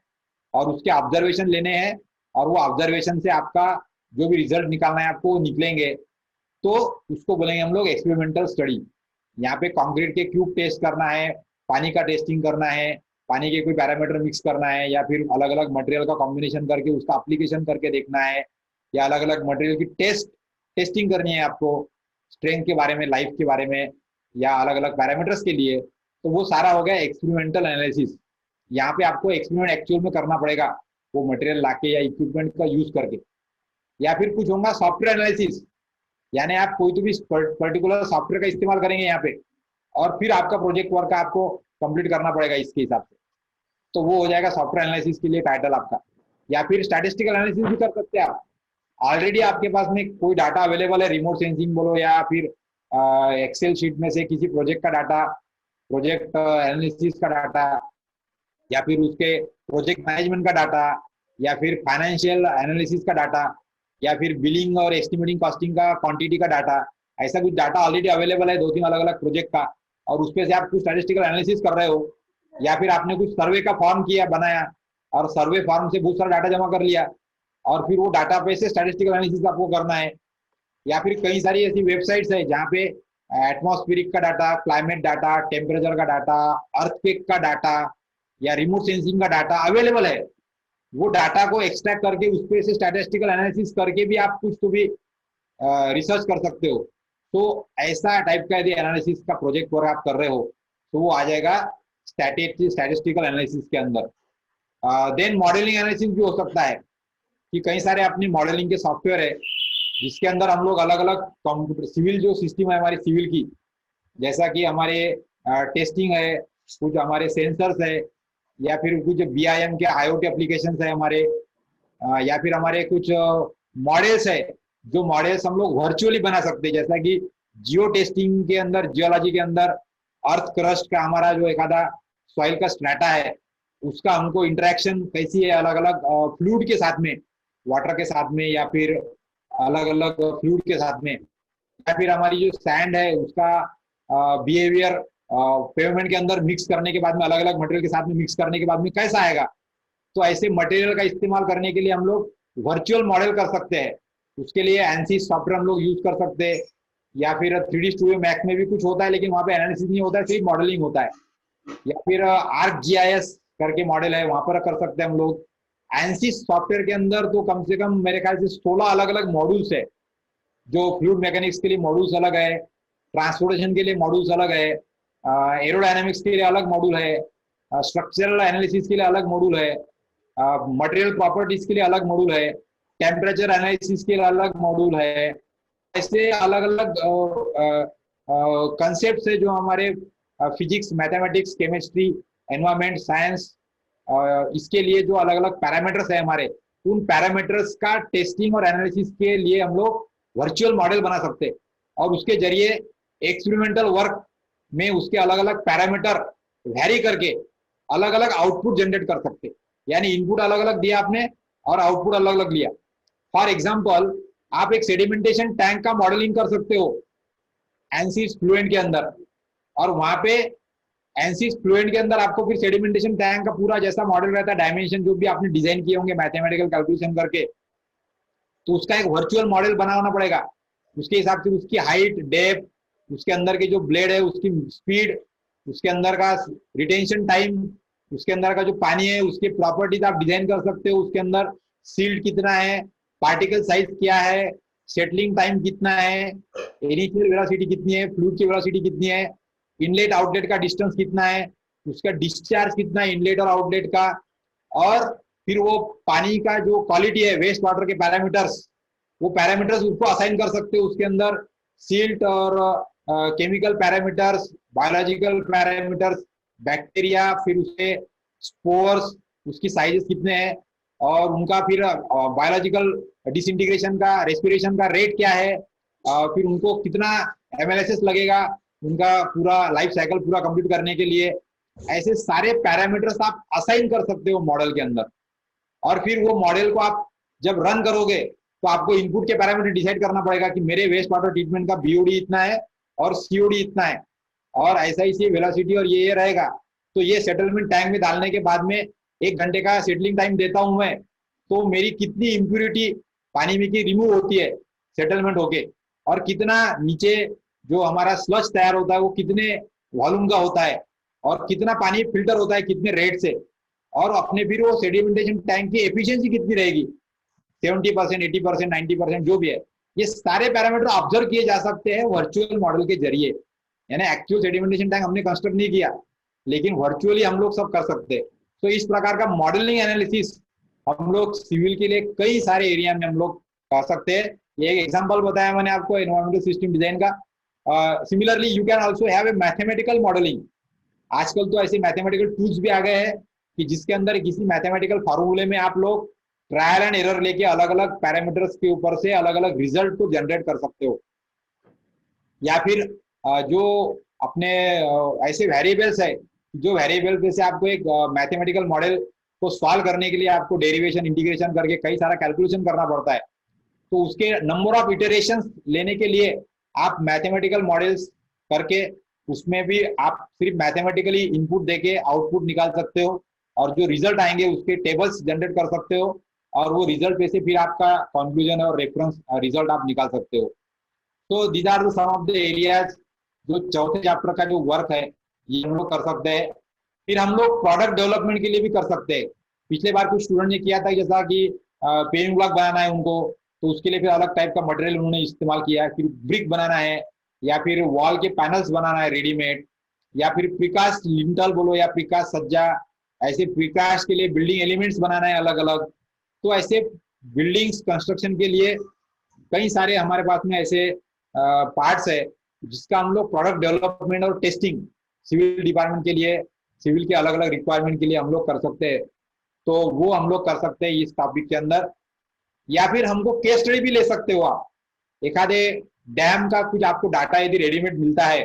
A: और उसके ऑब्जर्वेशन लेने हैं, और वो ऑब्जर्वेशन से आपका जो भी रिजल्ट निकालना है आपको निकलेंगे, तो उसको बोलेंगे हम लोग एक्सपेरिमेंटल स्टडी। यहाँ पे कंक्रीट के क्यूब टेस्ट करना है, पानी का टेस्टिंग करना है, पानी के कोई पैरामीटर मिक्स करना है, या फिर अलग अलग मटेरियल का कॉम्बिनेशन करके उसका एप्लीकेशन करके देखना है, या अलग अलग मटेरियल की टेस्टिंग करनी है आपको, स्ट्रेंथ के बारे में, लाइफ के बारे में, या अलग अलग पैरामीटर्स के लिए। तो वो सारा हो गया एक्सपेरिमेंटल एनालिसिस। यहाँ पे आपको एक्सपेरिमेंट एक्चुअल में करना पड़ेगा, वो मटेरियल लाके या इक्विपमेंट का यूज करके। या फिर कुछ होगा सॉफ्टवेयर एनालिसिस, यानी आप कोई तो भी पर्टिकुलर सॉफ्टवेयर का इस्तेमाल करेंगे यहाँ पे, और फिर आपका प्रोजेक्ट वर्क आपको कंप्लीट करना पड़ेगा इसके हिसाब से। तो वो हो जाएगा सॉफ्टवेयर एनालिसिस के लिए टाइटल आपका। या फिर स्टैटिस्टिकल एनालिसिस भी कर सकते हैं आप। ऑलरेडी आपके पास में कोई डाटा अवेलेबल है, रिमोट सेंसिंग बोलो या फिर एक्सेल शीट में से किसी प्रोजेक्ट का डाटा, प्रोजेक्ट एनालिसिस का डाटा, या फिर उसके प्रोजेक्ट मैनेजमेंट का डाटा, या फिर फाइनेंशियल एनालिसिस का डाटा, या फिर बिलिंग और एस्टिमेटिंग कॉस्टिंग का क्वांटिटी का डाटा, ऐसा कुछ डाटा ऑलरेडी अवेलेबल है 2-3 अलग अलग प्रोजेक्ट का, और उस पे से आप कुछ स्टैटिस्टिकल एनालिसिस कर रहे हो, या फिर आपने कुछ सर्वे का फॉर्म किया, बनाया, और सर्वे फॉर्म से बहुत सारा डाटा जमा कर लिया, और फिर वो डाटा पे से स्टैटिस्टिकल एनालिसिस आपको करना है। या फिर कई सारी ऐसी वेबसाइट्स है जहाँ पे एटमॉस्फेरिक का डाटा, क्लाइमेट डाटा, टेम्परेचर का डाटा, अर्थक्वेक का डाटा, या रिमोट सेंसिंग का डाटा अवेलेबल है। वो डाटा को एक्सट्रैक्ट करके उस पे से स्टैटिस्टिकल एनालिसिस करके भी आप कुछ तो भी रिसर्च कर सकते हो। तो ऐसा टाइप का यदि एनालिसिस का प्रोजेक्ट वर्क आप कर रहे हो तो वो आ जाएगा स्टैटिस्टिकल एनालिसिस के अंदर। देन मॉडलिंग एनालिसिस भी हो सकता है कि कई सारे अपनी मॉडलिंग के सॉफ्टवेयर है जिसके अंदर हम लोग अलग अलग कंप्यूटर सिविल जो सिस्टम है हमारी सिविल की, जैसा कि हमारे टेस्टिंग है, कुछ हमारे सेंसर्स है, या फिर कुछ BIM के IoT एप्लीकेशंस है हमारे, या फिर हमारे कुछ मॉडल्स है, जो मॉडल्स हम लोग वर्चुअली बना सकते हैं। जैसा कि जियो टेस्टिंग के अंदर, जियोलॉजी के अंदर अर्थ क्रस्ट का हमारा जो एखादा सॉइल का स्ट्रेटा है उसका हमको इंटरेक्शन कैसी है अलग अलग फ्लूइड के साथ में, वाटर के साथ में, या फिर अलग अलग फ्लूइड के साथ में, या फिर हमारी जो सैंड है उसका बिहेवियर पेवमेंट के अंदर मिक्स करने के बाद में, अलग अलग मटेरियल के साथ में मिक्स करने के बाद में कैसा आएगा। तो ऐसे मटेरियल का इस्तेमाल करने के लिए हम लोग वर्चुअल मॉडल कर सकते हैं। उसके लिए ANSYS सॉफ्टवेयर हम लोग यूज कर सकते हैं, या फिर 3D स्टूडियो मैक्स में भी कुछ होता है लेकिन वहाँ पे एनालिसिस नहीं होता है, सिर्फ मॉडलिंग होता है। या फिर ArcGIS करके मॉडल है, वहां पर कर सकते हैं हम लोग। ANSYS सॉफ्टवेयर के अंदर तो कम से कम मेरे ख्याल से 16 अलग अलग मॉड्यूल्स है, जो फ्लूइड मैकेनिक्स के लिए मॉड्यूल्स अलग है, ट्रांसपोर्टेशन के लिए मॉड्यूल्स अलग है, एरोडायनामिक्स के लिए अलग मॉड्यूल है, स्ट्रक्चरल एनालिसिस के लिए अलग मॉड्यूल है, मटेरियल प्रॉपर्टीज के लिए अलग मॉड्यूल है, टेम्परेचर एनालिसिस के लिए अलग मॉड्यूल है। ऐसे अलग अलग कंसेप्ट है जो हमारे physics, mathematics, chemistry, environment science, इसके लिए जो अलग अलग पैरामीटर्स है हमारे, उन पैरामीटर्स का टेस्टिंग और एनालिसिस के लिए हम लोग वर्चुअल मॉडल बना सकते हैं, और उसके जरिए एक्सपेरिमेंटल वर्क में उसके अलग अलग पैरामीटर वैरी करके अलग अलग आउटपुट जनरेट कर सकते। यानी इनपुट अलग अलग दिया आपने और आउटपुट अलग अलग लिया। फॉर एग्जांपल आप एक सेडिमेंटेशन टैंक का मॉडलिंग कर सकते हो ANSYS फ्लुएंट के अंदर, और वहां पे ANSYS फ्लुएंट के अंदर आपको फिर सेडिमेंटेशन टैंक का पूरा जैसा मॉडल रहता है, डायमेंशन जो भी आपने डिजाइन किए होंगे मैथमेटिकल कैलकुलेशन करके, तो उसका एक वर्चुअल मॉडल बनाना पड़ेगा। उसके हिसाब से उसकी हाइट, डेप्थ, उसके अंदर के जो ब्लेड है उसकी स्पीड, उसके अंदर का रिटेंशन टाइम, उसके अंदर का जो पानी है उसके प्रॉपर्टीज आप डिजाइन कर सकते हो। उसके अंदर सील्ड कितना है, पार्टिकल साइज क्या है, सेटलिंग टाइम कितना है, इनिशियल वेलोसिटी कितनी है, फ्लूइड की वेलोसिटी कितनी है, इनलेट आउटलेट का डिस्टेंस कितना है, उसका डिस्चार्ज कितना है इनलेट और आउटलेट का, और फिर वो पानी का जो क्वालिटी है, वेस्ट वाटर के पैरामीटर्स, वो पैरामीटर्स उसको असाइन कर सकते हो उसके अंदर। सिल्ट और chemical parameters, biological parameters, bacteria, फिर उसके स्पोर्स, उसकी साइजेस कितने हैं, और उनका फिर बायोलॉजिकल डिसइंटीग्रेशन का, रेस्पिरेशन का रेट क्या है, फिर उनको कितना एमएलएसएस लगेगा उनका पूरा लाइफ साइकिल पूरा कंप्लीट करने के लिए। ऐसे सारे पैरामीटर्स आप असाइन कर सकते हो मॉडल के अंदर, और फिर वो मॉडल को आप जब रन करोगे तो आपको इनपुट के पैरामीटर डिसाइड करना पड़ेगा कि मेरे वेस्ट वाटर ट्रीटमेंट का बीओडी इतना है और सीओडी इतना है, और ऐसा ही वेलोसिटी और ये रहेगा। तो ये सेटलमेंट टैंक में डालने के बाद में 1 घंटे का सेटलिंग टाइम देता हूं मैं, तो मेरी कितनी इम्प्यूरिटी पानी में की रिमूव होती है सेटलमेंट होके, और कितना नीचे जो हमारा स्लज तैयार होता है वो कितने वॉल्यूम का होता है, और कितना पानी फिल्टर होता है कितने रेट से, और अपने फिर वो सेडिमेंटेशन टैंक की एफिशिएंसी कितनी रहेगी, 70%, 80%, 90% जो भी है, ये सारे पैरामीटर ऑब्जर्व किए जा सकते हैं वर्चुअल मॉडल के जरिए। यानी एक्चुअल सेडिमेंटेशन टैंक हमने कंस्ट्रक्ट नहीं किया, लेकिन वर्चुअली हम लोग सब कर सकते हैं। तो इस प्रकार का मॉडलिंग एनालिसिस हम लोग सिविल के लिए कई सारे एरिया में हम लोग कर सकते हैं। ये एक एग्जांपल बताया मैंने आपको एनवायरमेंटल सिस्टम डिजाइन का। Similarly you can also have a mathematical modelling. आजकल तो ऐसे मैथमेटिकल टूल्स भी आ गए हैं कि जिसके अंदर किसी मैथमेटिकल फॉर्मूले में आप लोग ट्रायल एंड एरर लेके अलग अलग पैरामीटर्स के ऊपर से अलग अलग रिजल्ट को जनरेट कर सकते हो। या फिर जो अपने ऐसे वेरिएबल्स है, जो वेरिएबल पे से आपको एक मैथमेटिकल मॉडल को सॉल्व करने के लिए आपको डेरिवेशन इंटीग्रेशन करके कई सारा कैलकुलेशन करना पड़ता है, तो उसके नंबर ऑफ इटरेशंस लेने के लिए आप मैथमेटिकल मॉडल्स करके उसमें भी आप सिर्फ मैथमेटिकली इनपुट देके आउटपुट निकाल सकते हो, और जो रिजल्ट आएंगे उसके टेबल्स जनरेट कर सकते हो, और वो रिजल्ट पे से फिर आपका कंक्लूजन और रेफरेंस रिजल्ट आप निकाल सकते हो। तो these are some of the areas जो चौथे चैप्टर का जो वर्क है ये हम लोग कर सकते हैं। फिर हम लोग प्रोडक्ट डेवलपमेंट के लिए भी कर सकते हैं। पिछले बार कुछ स्टूडेंट ने किया था, जैसा कि पेविंग ब्लॉक बनाना है उनको, तो उसके लिए फिर अलग टाइप का मटेरियल उन्होंने इस्तेमाल किया। फिर ब्रिक बनाना है, या फिर वॉल के पैनल्स बनाना है रेडीमेड, या फिर प्रीकास्ट लिंटल बोलो या प्रीकास्ट सज्जा, ऐसे प्रीकास्ट के लिए बिल्डिंग एलिमेंट्स बनाना है अलग अलग। तो ऐसे बिल्डिंग्स कंस्ट्रक्शन के लिए कई सारे हमारे पास में ऐसे पार्ट्स है जिसका हम लोग प्रोडक्ट डेवलपमेंट और टेस्टिंग सिविल डिपार्टमेंट के लिए, सिविल के अलग अलग रिक्वायरमेंट के लिए हम लोग कर सकते हैं। तो वो हम लोग कर सकते हैं इस टॉपिक के अंदर। या फिर हमको केस स्टडी भी ले सकते हो आप। एक आधे डैम का कुछ आपको डाटा यदि रेडीमेड मिलता है,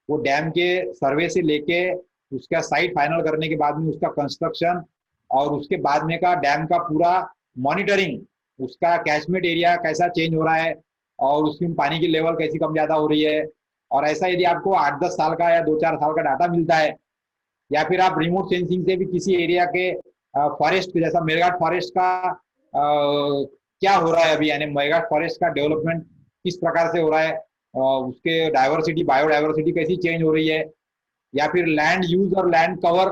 A: वो डैम के सर्वे से लेके उसका साइट फाइनल करने के बाद में उसका कंस्ट्रक्शन, और उसके बाद में का डैम का पूरा मॉनिटरिंग, उसका कैचमेंट एरिया कैसा चेंज हो रहा है, और उसमें पानी की लेवल कैसी कम ज्यादा हो रही है, और ऐसा यदि आपको 8-10 साल का या 2-4 साल का डाटा मिलता है, या फिर आप रिमोट सेंसिंग से भी किसी एरिया के फॉरेस्ट जैसा मेरघाट फॉरेस्ट का क्या हो रहा है अभी, यानी मेरघाट फॉरेस्ट का डेवलपमेंट किस प्रकार से हो रहा है, उसके डाइवर्सिटी बायोडाइवर्सिटी कैसी चेंज हो रही है, या फिर लैंड यूज और लैंड कवर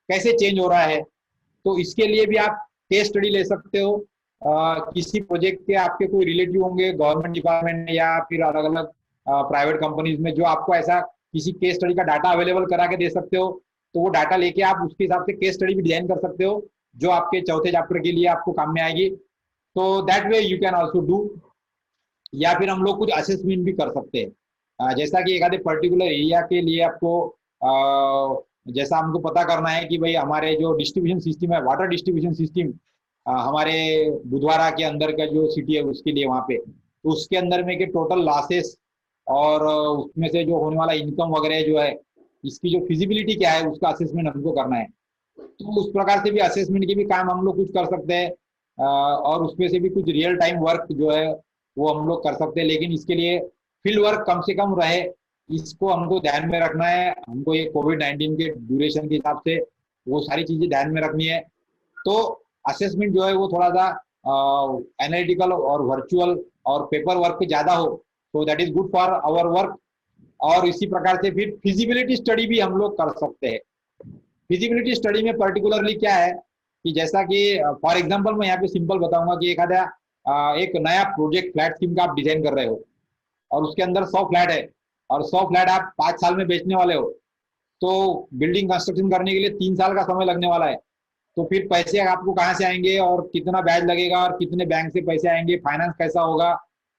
A: कैसे चेंज हो रहा है, तो इसके लिए भी आप केस स्टडी ले सकते हो। किसी प्रोजेक्ट के आपके कोई रिलेटिव होंगे गवर्नमेंट डिपार्टमेंट में या फिर अलग अलग प्राइवेट कंपनीज में, जो आपको ऐसा किसी केस स्टडी का डाटा अवेलेबल करा के दे सकते हो, तो वो डाटा लेके आप उसके हिसाब से केस स्टडी भी डिजाइन कर सकते हो जो आपके चौथे चैप्टर के लिए आपको काम में आएगी। तो that way you can also do. या फिर हम लोग कुछ असेसमेंट भी कर सकते हैं, जैसा कि एक आधे पर्टिकुलर एरिया के लिए आपको जैसा हमको पता करना है कि भाई हमारे जो डिस्ट्रीब्यूशन सिस्टम है, वाटर डिस्ट्रीब्यूशन सिस्टम हमारे बुधवारा के अंदर का जो सिटी है उसके लिए वहाँ पे, तो उसके अंदर में के टोटल लॉसेस और उसमें से जो होने वाला इनकम वगैरह जो है, इसकी जो फिजिबिलिटी क्या है उसका असेसमेंट हमको करना है। तो उस प्रकार से भी असेसमेंट के भी काम हम लोग कुछ कर सकते हैं, और उसमें से भी कुछ रियल टाइम वर्क जो है वो हम लोग कर सकते हैं। लेकिन इसके लिए फील्ड वर्क कम से कम रहे, इसको हमको ध्यान में रखना है। हमको ये कोविड-19 के ड्यूरेशन के हिसाब से वो सारी चीजें ध्यान में रखनी है। तो असेसमेंट जो है वो थोड़ा सा एनालिटिकल और वर्चुअल और पेपर वर्क ज्यादा हो, तो that is good for our work. और इसी प्रकार से फिर फिजिबिलिटी स्टडी भी हम लोग कर सकते हैं। फिजिबिलिटी स्टडी में पर्टिकुलरली क्या है कि जैसा कि फॉर एग्जांपल मैं यहाँ पे सिंपल बताऊंगा कि एक नया प्रोजेक्ट फ्लैट स्कीम का आप डिजाइन कर रहे हो, और उसके अंदर 100 फ्लैट है, और 100 फ्लैट आप 5 साल में बेचने वाले हो, तो बिल्डिंग कंस्ट्रक्शन करने के लिए 3 साल का समय लगने वाला है। तो फिर पैसे आपको कहाँ से आएंगे, और कितना ब्याज लगेगा, और कितने बैंक से पैसे आएंगे, फाइनेंस कैसा होगा,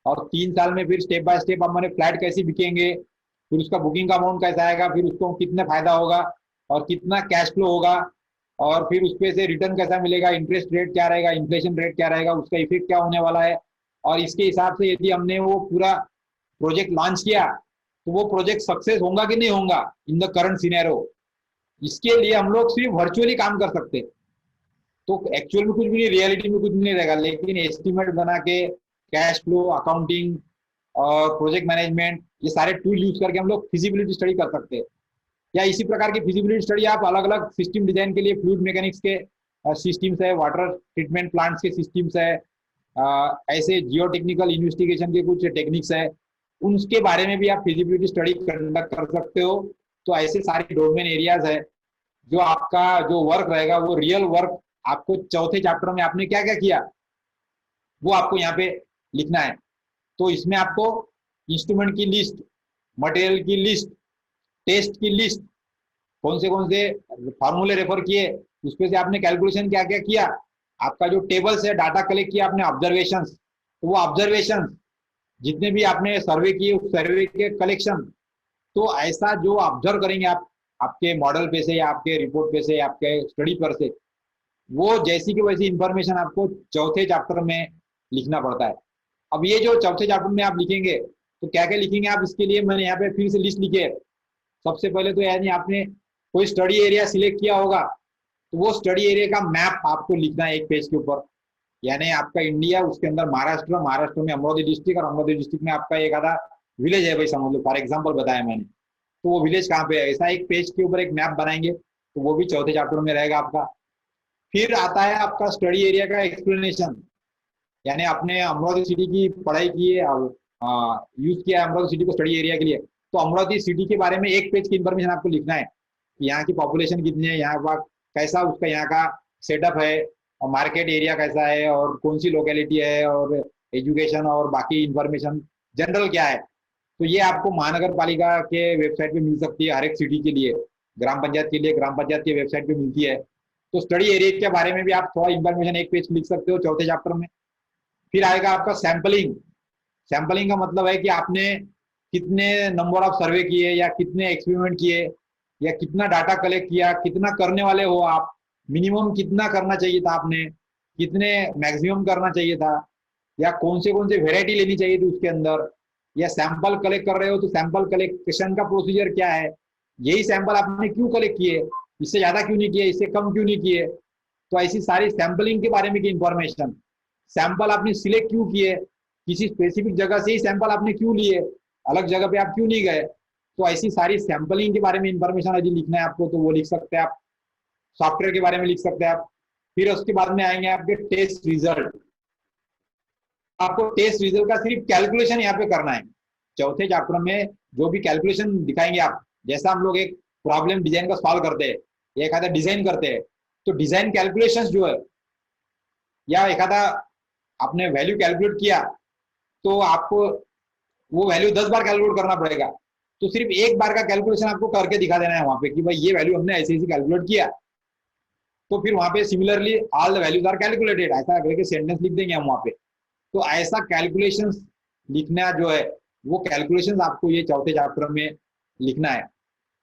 A: और 3 साल में फिर स्टेप बाय स्टेप हमारे फ्लैट कैसे बिकेंगे, फिर उसका बुकिंग का अमाउंट कैसा आएगा, फिर उसको कितना फायदा होगा और कितना कैश फ्लो होगा, और फिर उस पे से रिटर्न कैसा मिलेगा, इंटरेस्ट रेट क्या रहेगा, इन्फ्लेशन रेट क्या रहेगा, उसका इफेक्ट क्या होने वाला है। और इसके हिसाब से यदि हमने वो पूरा प्रोजेक्ट लॉन्च किया तो वो प्रोजेक्ट सक्सेस होगा कि नहीं होगा इन द करंट सिनेरियो, इसके लिए हम लोग सिर्फ वर्चुअली काम कर सकते हैं। तो एक्चुअल में कुछ भी नहीं, रियलिटी में कुछ भी नहीं रहेगा, लेकिन एस्टिमेट बना के कैश फ्लो, अकाउंटिंग और प्रोजेक्ट मैनेजमेंट, ये सारे टूल यूज करके हम लोग फिजिबिलिटी स्टडी कर सकते हैं। या इसी प्रकार की फिजिबिलिटी स्टडी आप अलग अलग सिस्टम डिजाइन के लिए फ्लूइड मैकेनिक्स के सिस्टम्स है, वाटर ट्रीटमेंट प्लांट्स के सिस्टम्स है, ऐसे जियो टेक्निकल इन्वेस्टिगेशन के कुछ टेक्निक्स है, उनके बारे में भी आप फिजिबिलिटी स्टडी कंडक्ट कर सकते हो। तो ऐसे सारे डोमेन एरियाज है जो आपका जो वर्क रहेगा वो रियल वर्क आपको चौथे चैप्टर में आपने क्या क्या किया वो आपको यहाँ पे लिखना है। तो इसमें आपको इंस्ट्रूमेंट की लिस्ट, मटेरियल की लिस्ट, टेस्ट की लिस्ट, कौन से फार्मूले रेफर किए, उसपे से आपने कैलकुलेशन क्या क्या किया, आपका जो टेबल्स है, डाटा कलेक्ट किया आपने, ऑब्जर्वेशन, तो वो ऑब्जर्वेशन जितने भी आपने सर्वे किए उस सर्वे के कलेक्शन। तो ऐसा जो ऑब्जर्व करेंगे आप आपके मॉडल पे से या आपके रिपोर्ट पे से या आपके स्टडी पर से, वो जैसी की वैसी इंफॉर्मेशन आपको चौथे चैप्टर में लिखना पड़ता है। अब ये जो चौथे चैप्टर में आप लिखेंगे तो क्या क्या लिखेंगे आप, इसके लिए मैंने यहाँ पे फिर से लिस्ट लिखी है। सबसे पहले तो यानी आपने कोई स्टडी एरिया सिलेक्ट किया होगा तो वो स्टडी एरिया का मैप आपको लिखना है एक पेज के ऊपर। यानी आपका इंडिया, उसके अंदर महाराष्ट्र, महाराष्ट्र में अमरावती डिस्ट्रिक्ट, और अमरावती डिस्ट्रिक्ट में आपका एक आधा विलेज है भाई समझ लो, फॉर एग्जाम्पल बताया मैंने, तो वो विलेज कहाँ पे है, ऐसा एक पेज के ऊपर एक मैप बनाएंगे, तो वो भी चौथे चैप्टर में रहेगा आपका। फिर आता है आपका स्टडी एरिया का एक्सप्लेनेशन, यानी आपने अमरावती सिटी की पढ़ाई की है और यूज किया है अमरावती सिटी को स्टडी एरिया के लिए, तो अमरावती सिटी के बारे में एक पेज की इंफॉर्मेशन आपको लिखना है। यहाँ की पॉपुलेशन कितनी है, यहाँ का कैसा उसका यहाँ का सेटअप है, और मार्केट एरिया कैसा है, और कौन सी लोकेलिटी है, और एजुकेशन और बाकी इंफॉर्मेशन जनरल क्या है। तो ये आपको महानगर पालिका के वेबसाइट पे मिल सकती है, हर एक सिटी के लिए, ग्राम पंचायत के लिए ग्राम पंचायत की वेबसाइट पे मिलती है। तो स्टडी एरिया के बारे में भी आप थोड़ा इंफॉर्मेशन एक पेज लिख सकते हो चौथे चैप्टर में। फिर आएगा आपका सैंपलिंग। सैंपलिंग का मतलब है कि आपने कितने नंबर ऑफ सर्वे किए, या कितने एक्सपेरिमेंट किए, या कितना डाटा कलेक्ट किया, कितना करने वाले हो आप, मिनिमम कितना करना चाहिए था आपने, कितने मैक्सिमम करना चाहिए था, या कौन से वेराइटी लेनी चाहिए थी उसके अंदर, या सैंपल कलेक्ट कर रहे हो तो सैंपल कलेक्शन का प्रोसीजर क्या है, यही सैंपल आपने क्यों कलेक्ट किए, इससे ज्यादा क्यों नहीं किए, इससे कम क्यों नहीं किए। तो ऐसी सारी सैंपलिंग के बारे में की इंफॉर्मेशन, सैंपल आपने सिलेक्ट क्यों किए, किसी स्पेसिफिक जगह से ही सैंपल आपने क्यों लिए, अलग जगह पे आप क्यों नहीं गए। तो ऐसी सारी सैंपलिंग के बारे में इंफॉर्मेशन यदि लिखना है आपको तो वो लिख सकते हैं आप, सॉफ्टवेयर के बारे में लिख सकते हैं आप। फिर उसके बाद में आएंगे आपके टेस्ट रिजल्ट। आपको टेस्ट रिजल्ट का सिर्फ कैलकुलेशन यहाँ पे करना है। चौथे चैप्टर में जो भी कैलकुलेशन दिखाएंगे आप, जैसा हम लोग एक प्रॉब्लम डिजाइन का सॉल्व करते हैं, एक आधा डिजाइन करते हैं, तो डिजाइन कैलकुलेशन जो है, या एक आधा आपने वैल्यू कैलकुलेट किया तो आपको वो वैल्यू 10 बार कैलकुलेट करना पड़ेगा, तो सिर्फ एक बार का कैलकुलेशन आपको करके दिखा देना है वहां पे कि भाई ये वैल्यू हमने ऐसे ऐसे कैलकुलेट किया। तो फिर वहां पे similarly all the values are calculated, ऐसा करके सेंटेंस लिख देंगे हम वहां पे। तो ऐसा कैलकुलेशन लिखना जो है, वो कैलकुलेशन आपको ये चौथे चैप्टर में लिखना है।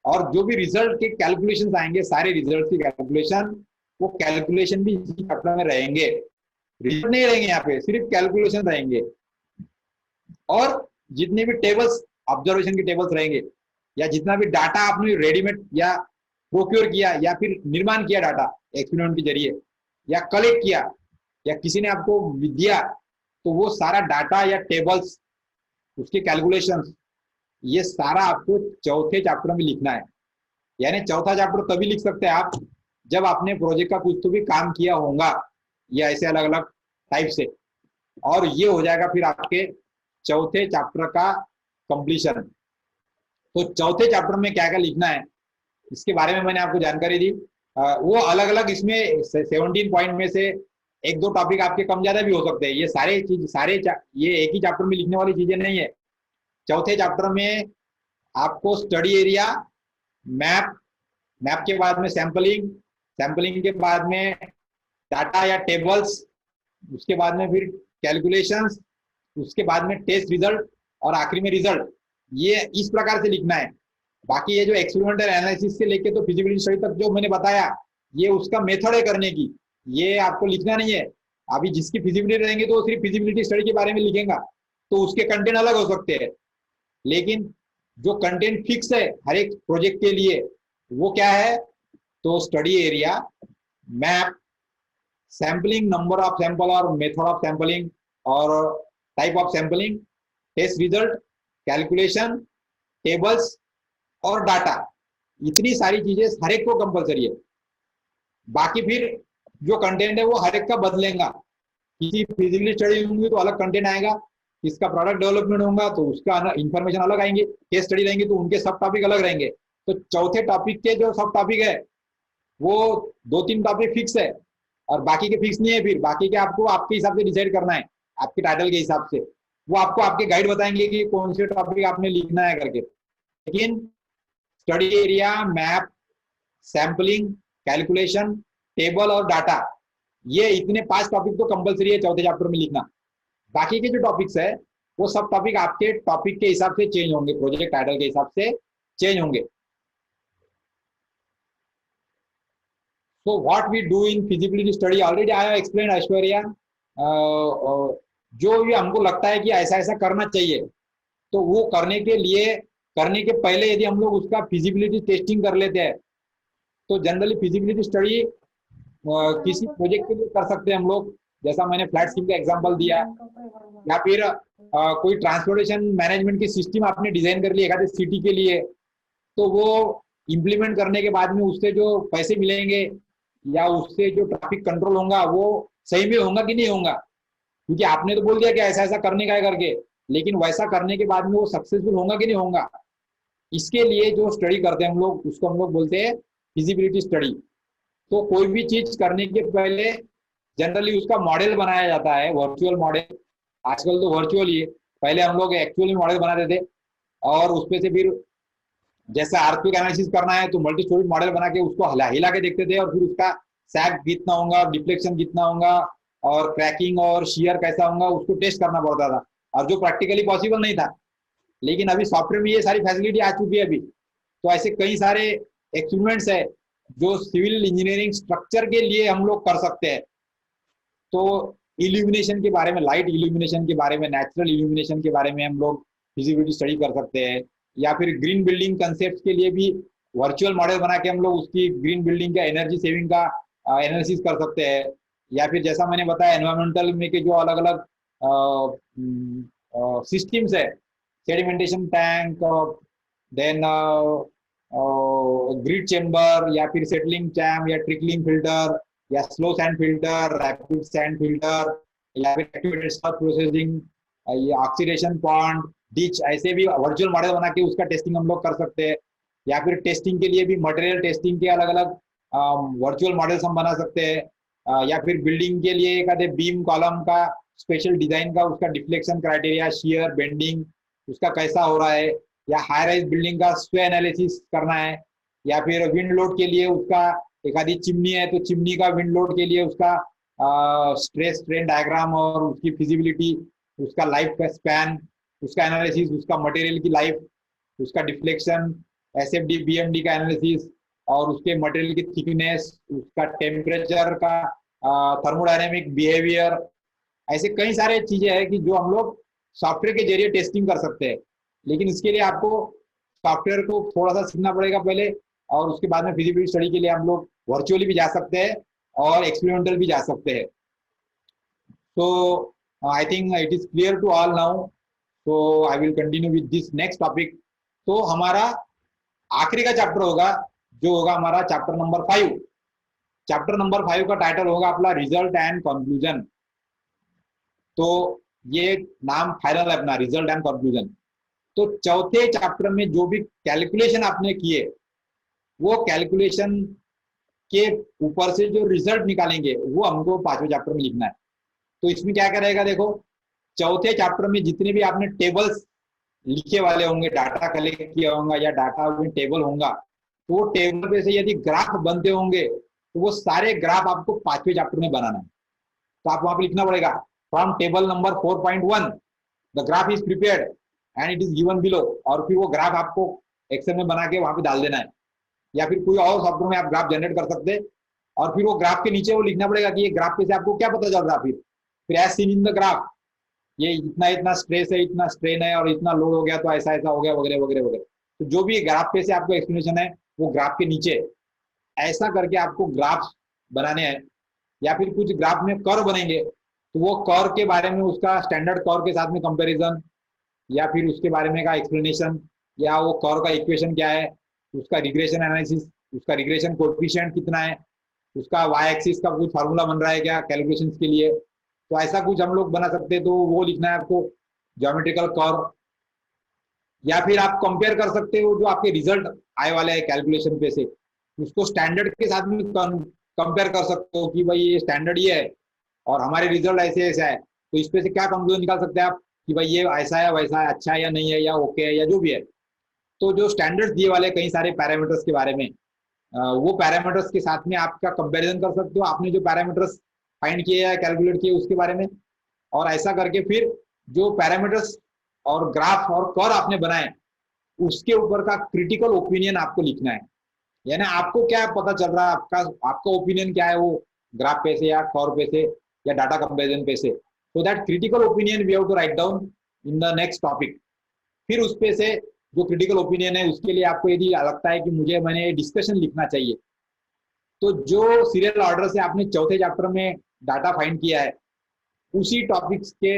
A: और जो भी रिजल्ट के कैलकुलेशन आएंगे, सारे रिजल्ट की कैलकुलेशन, वो कैलकुलेशन भी इसी चैप्टर में रहेंगे, रिजल्ट नहीं रहेंगे यहाँ पे, सिर्फ कैलकुलेशन रहेंगे। और जितने भी टेबल्स, ऑब्जर्वेशन के टेबल्स रहेंगे, या जितना भी डाटा आपने रेडीमेड या प्रोक्योर किया या फिर निर्माण किया डाटा एक्सपेरिमेंट के जरिए, या कलेक्ट किया, या किसी ने आपको दिया, तो वो सारा डाटा या टेबल्स, उसके कैलकुलेशंस, ये सारा आपको चौथे चैप्टर में लिखना है। यानी चौथा चैप्टर तभी लिख सकते हैं आप जब आपने प्रोजेक्ट का कुछ तो भी काम किया होगा, या ऐसे अलग अलग टाइप से, और ये हो जाएगा फिर आपके चौथे चैप्टर का कंप्लीशन। तो चौथे चैप्टर में क्या क्या लिखना है इसके बारे में मैंने आपको जानकारी दी। वो अलग अलग इसमें 17 पॉइंट में से एक दो टॉपिक आपके कम ज्यादा भी हो सकते हैं। ये सारे चीज ये एक ही चैप्टर में लिखने वाली चीजें नहीं है। चौथे चैप्टर में आपको स्टडी एरिया, मैप, मैप के बाद में सैंपलिंग, सैंपलिंग के बाद में डाटा या टेबल्स, उसके बाद में फिर कैलकुलेशंस, उसके बाद में टेस्ट रिजल्ट और आखिरी में रिजल्ट। ये इस प्रकार से लिखना है। बाकी ये जो एक्सपेरिमेंटल एनालिसिस से लेके तो फिजिबिलिटी स्टडी तक जो मैंने बताया, ये उसका मेथड है करने की, ये आपको लिखना नहीं है। अभी जिसकी फिजिबिलिटी रहेंगे तो वो सिर्फ फिजिबिलिटी स्टडी के बारे में लिखेगा, तो उसके कंटेंट अलग हो सकते हैं। लेकिन जो कंटेंट फिक्स है हर एक प्रोजेक्ट के लिए वो क्या है, तो study area, map, sampling, number of sample और मेथड ऑफ सैंपलिंग और type of sampling, test result, calculation, tables और डाटा। इतनी सारी चीजें हर एक को कंपलसरी है। बाकी फिर जो कंटेंट है वो हर एक का बदलेगा। किसी फिजिकली स्टडी होंगी तो अलग कंटेंट आएगा, किसका प्रोडक्ट डेवलपमेंट होगा तो उसका इंफॉर्मेशन अलग आएंगे, केस स्टडी रहेंगे तो उनके सब टॉपिक अलग रहेंगे। तो चौथे टॉपिक के जो सब टॉपिक है वो 2-3 टॉपिक फिक्स है और बाकी के फिक्स नहीं है। फिर बाकी के आपको आपके हिसाब से डिसाइड करना है, आपके टाइटल के हिसाब से। वो आपको आपके गाइड बताएंगे कि कौन से टॉपिक आपने लिखना है करके। लेकिन study area, map, sampling, calculation, table और डाटा, ये इतने 5 टॉपिक तो कंपलसरी है चौथे चैप्टर में लिखना। बाकी के जो टॉपिक्स है वो सब टॉपिक आपके टॉपिक के हिसाब से चेंज होंगे, प्रोजेक्ट टाइटल के हिसाब से चेंज होंगे। So what we do in feasibility study already I have explained, Aishwarya. जो भी हमको लगता है कि ऐसा ऐसा करना चाहिए, तो वो करने के पहले यदि हम लोग उसका फिजिबिलिटी टेस्टिंग कर लेते हैं, तो जनरली फिजिबिलिटी स्टडी किसी प्रोजेक्ट के लिए कर सकते हैं हम लोग। जैसा मैंने फ्लैट स्कीम का एग्जांपल दिया, या फिर कोई ट्रांसपोर्टेशन मैनेजमेंट की सिस्टम आपने डिजाइन कर ली एक आधे सिटी के लिए, तो वो इम्प्लीमेंट करने के बाद में उससे जो पैसे मिलेंगे या उससे जो ट्रैफिक कंट्रोल होगा वो सही में होगा कि नहीं होगा। क्योंकि आपने तो बोल दिया कि ऐसा ऐसा करने का है करके, लेकिन वैसा करने के बाद में वो सक्सेसफुल होगा कि नहीं होगा, इसके लिए जो स्टडी करते हैं हम लोग उसको हम लोग बोलते हैं फिजिबिलिटी स्टडी। तो कोई भी चीज करने के पहले जनरली उसका मॉडल बनाया जाता है, वर्चुअल मॉडल। आजकल तो वर्चुअल ही है, पहले हम लोग एक्चुअली मॉडल बनाते थे और उसपे से फिर जैसा आर्थिक एनालिसिस करना है तो मल्टी स्टोरी मॉडल बना के उसको हिला के देखते थे और फिर उसका सैग कितना होगा, डिफ्लेक्शन कितना होगा और क्रैकिंग और शियर कैसा होगा उसको टेस्ट करना पड़ता था, और जो प्रैक्टिकली पॉसिबल नहीं था। लेकिन अभी सॉफ्टवेयर में ये सारी फैसिलिटी आ चुकी है अभी। तो ऐसे कई सारे एक्सपेरिमेंट्स है जो सिविल इंजीनियरिंग स्ट्रक्चर के लिए हम लोग कर सकते हैं। तो इल्यूमिनेशन के बारे में, लाइट इल्यूमिनेशन के बारे में, नेचुरल इल्यूमिनेशन के बारे में हम लोग फिजिबिलिटी स्टडी कर सकते हैं। या फिर ग्रीन बिल्डिंग कंसेप्ट के लिए भी वर्चुअल मॉडल बना के हम लोग उसकी ग्रीन बिल्डिंग का एनर्जी सेविंग का एनालिसिस कर सकते हैं। या फिर जैसा मैंने बताया एनवायरमेंटल में के जो अलग अलग सिस्टम्स है, sedimentation tank, then grid chamber, या फिर सेटलिंग चैम, या ट्रिकलिंग फिल्टर, या slow sand filter, rapid sand filter, या फिर activated sludge processing, oxidation pond, ditch, ऐसे भी वर्चुअल मॉडल बना के उसका टेस्टिंग हम लोग कर सकते हैं। या फिर टेस्टिंग के लिए भी मटेरियल टेस्टिंग के अलग अलग वर्चुअल मॉडल्स हम बना सकते हैं। या फिर बिल्डिंग के लिए एक आधे बीम कॉलम का स्पेशल डिजाइन का उसका डिफ्लेक्शन क्राइटेरिया, शियर, बेंडिंग उसका कैसा हो रहा है, या हाई राइज बिल्डिंग का स्वे एनालिसिस करना है। या फिर विंड लोड के लिए उसका एक आधी चिमनी है तो चिमनी का विंड लोड के लिए उसका स्ट्रेस स्ट्रेन डायग्राम और उसकी फिजिबिलिटी, उसका लाइफ का स्पैन, उसका एनालिसिस, उसका मटेरियल की लाइफ, उसका डिफ्लेक्शन, एसएफडी बीएमडी का एनालिसिस और उसके मटेरियल की थिकनेस, उसका टेम्परेचर का थर्मोडायनेमिक बिहेवियर। ऐसे कई सारे चीजें हैं कि जो हम लोग सॉफ्टवेयर के जरिए टेस्टिंग कर सकते हैं। लेकिन इसके लिए आपको सॉफ्टवेयर को थोड़ा सा सीखना पड़ेगा पहले, और उसके बाद में फिजिबिलिटी स्टडी के लिए हम लोग वर्चुअली भी जा सकते हैं और एक्सपेरिमेंटल भी जा सकते हैं। तो I think it is clear to all now, तो I will continue with this next topic. तो हमारा आखिरी का चैप्टर होगा जो होगा हमारा चैप्टर नंबर 5। चैप्टर नंबर 5 का टाइटल होगा अपना रिजल्ट एंड कंक्लूजन। तो ये नाम फाइनल है अपना, रिजल्ट एंड कंक्लूजन। तो चौथे चैप्टर में जो भी कैलकुलेशन आपने किए वो कैलकुलेशन के ऊपर से जो रिजल्ट निकालेंगे वो हमको 5वें चैप्टर में लिखना है। तो इसमें क्या करेगा, देखो चौथे चैप्टर में जितने भी आपने टेबल्स लिखे वाले होंगे, डाटा कलेक्ट किया होगा या डाटा में टेबल होगा, तो वो टेबल पे से यदि ग्राफ बनते होंगे तो वो सारे ग्राफ आपको 5वें चैप्टर में बनाना है। तो आप वहां पे लिखना पड़ेगा from table number 4.1 the graph is prepared and it is given below, और फिर वो ग्राफ आपको एक्सेल में बना के वहां पे डाल देना है, या फिर कोई और सॉफ्टवेयर में आप ग्राफ जनरेट कर सकते हैं, और फिर वो ग्राफ के नीचे वो लिखना पड़ेगा कि ये ग्राफ पे से आपको क्या पता चल रहा है। फिर as seen in the graph, ये इतना इतना स्ट्रेस है, इतना स्ट्रेन है, और इतना लोड हो गया तो ऐसा ऐसा हो गया, वगैरह वगैरह वगैरह। तो जो भी ग्राफ पे से आपको एक्सप्लेनेशन है वो ग्राफ के नीचे ऐसा करके आपको ग्राफ बनाने हैं। या फिर कुछ ग्राफ में कर्व बनेंगे, तो वो कर्व के बारे में उसका स्टैंडर्ड कर्व के साथ में कंपैरिजन, या फिर उसके बारे में का एक्सप्लेनेशन, या वो कर्व का इक्वेशन क्या है, उसका रिग्रेशन एनालिसिस, उसका रिग्रेशन कोएफिशिएंट कितना है, उसका वाई एक्सिस का कुछ फार्मूला बन रहा है क्या कैलकुलेशन के लिए, तो ऐसा कुछ हम लोग बना सकते हैं। तो वो लिखना है आपको ज्योमेट्रिकल कर्व। या फिर आप कंपेयर कर सकते हो जो आपके रिजल्ट आए वाले हैं कैलकुलेशन पे से, उसको स्टैंडर्ड के साथ में कंपेयर कर सकते हो कि भाई ये स्टैंडर्ड ये है और हमारे रिजल्ट ऐसे ऐसा है, तो इस पे से क्या कंक्लूजन निकाल सकते हैं आप कि भाई ये ऐसा है, वैसा है, अच्छा है या नहीं है, या ओके है, या जो भी है। तो जो स्टैंडर्ड्स दिए वाले कई सारे पैरामीटर्स के बारे में, वो पैरामीटर्स के साथ में आपका कंपैरिजन कर सकते हो, आपने जो पैरामीटर्स फाइंड किए या कैलकुलेट किए उसके बारे में। और ऐसा करके फिर जो पैरामीटर्स और ग्राफ और कर्व आपने बनाए उसके ऊपर का क्रिटिकल ओपिनियन आपको लिखना है। यानी आपको क्या पता चल रहा है, आपका ओपिनियन क्या है वो ग्राफ पे से या कर्व पे से या डाटा कंपैरिजन पे से। So that critical opinion we have to write down in the next topic. फिर उस पे से जो क्रिटिकल ओपिनियन है उसके लिए आपको यदि लगता है कि मैंने डिस्कशन लिखना चाहिए, तो जो सीरियल ऑर्डर से आपने चौथे चैप्टर में डाटा फाइंड किया है उसी टॉपिक्स के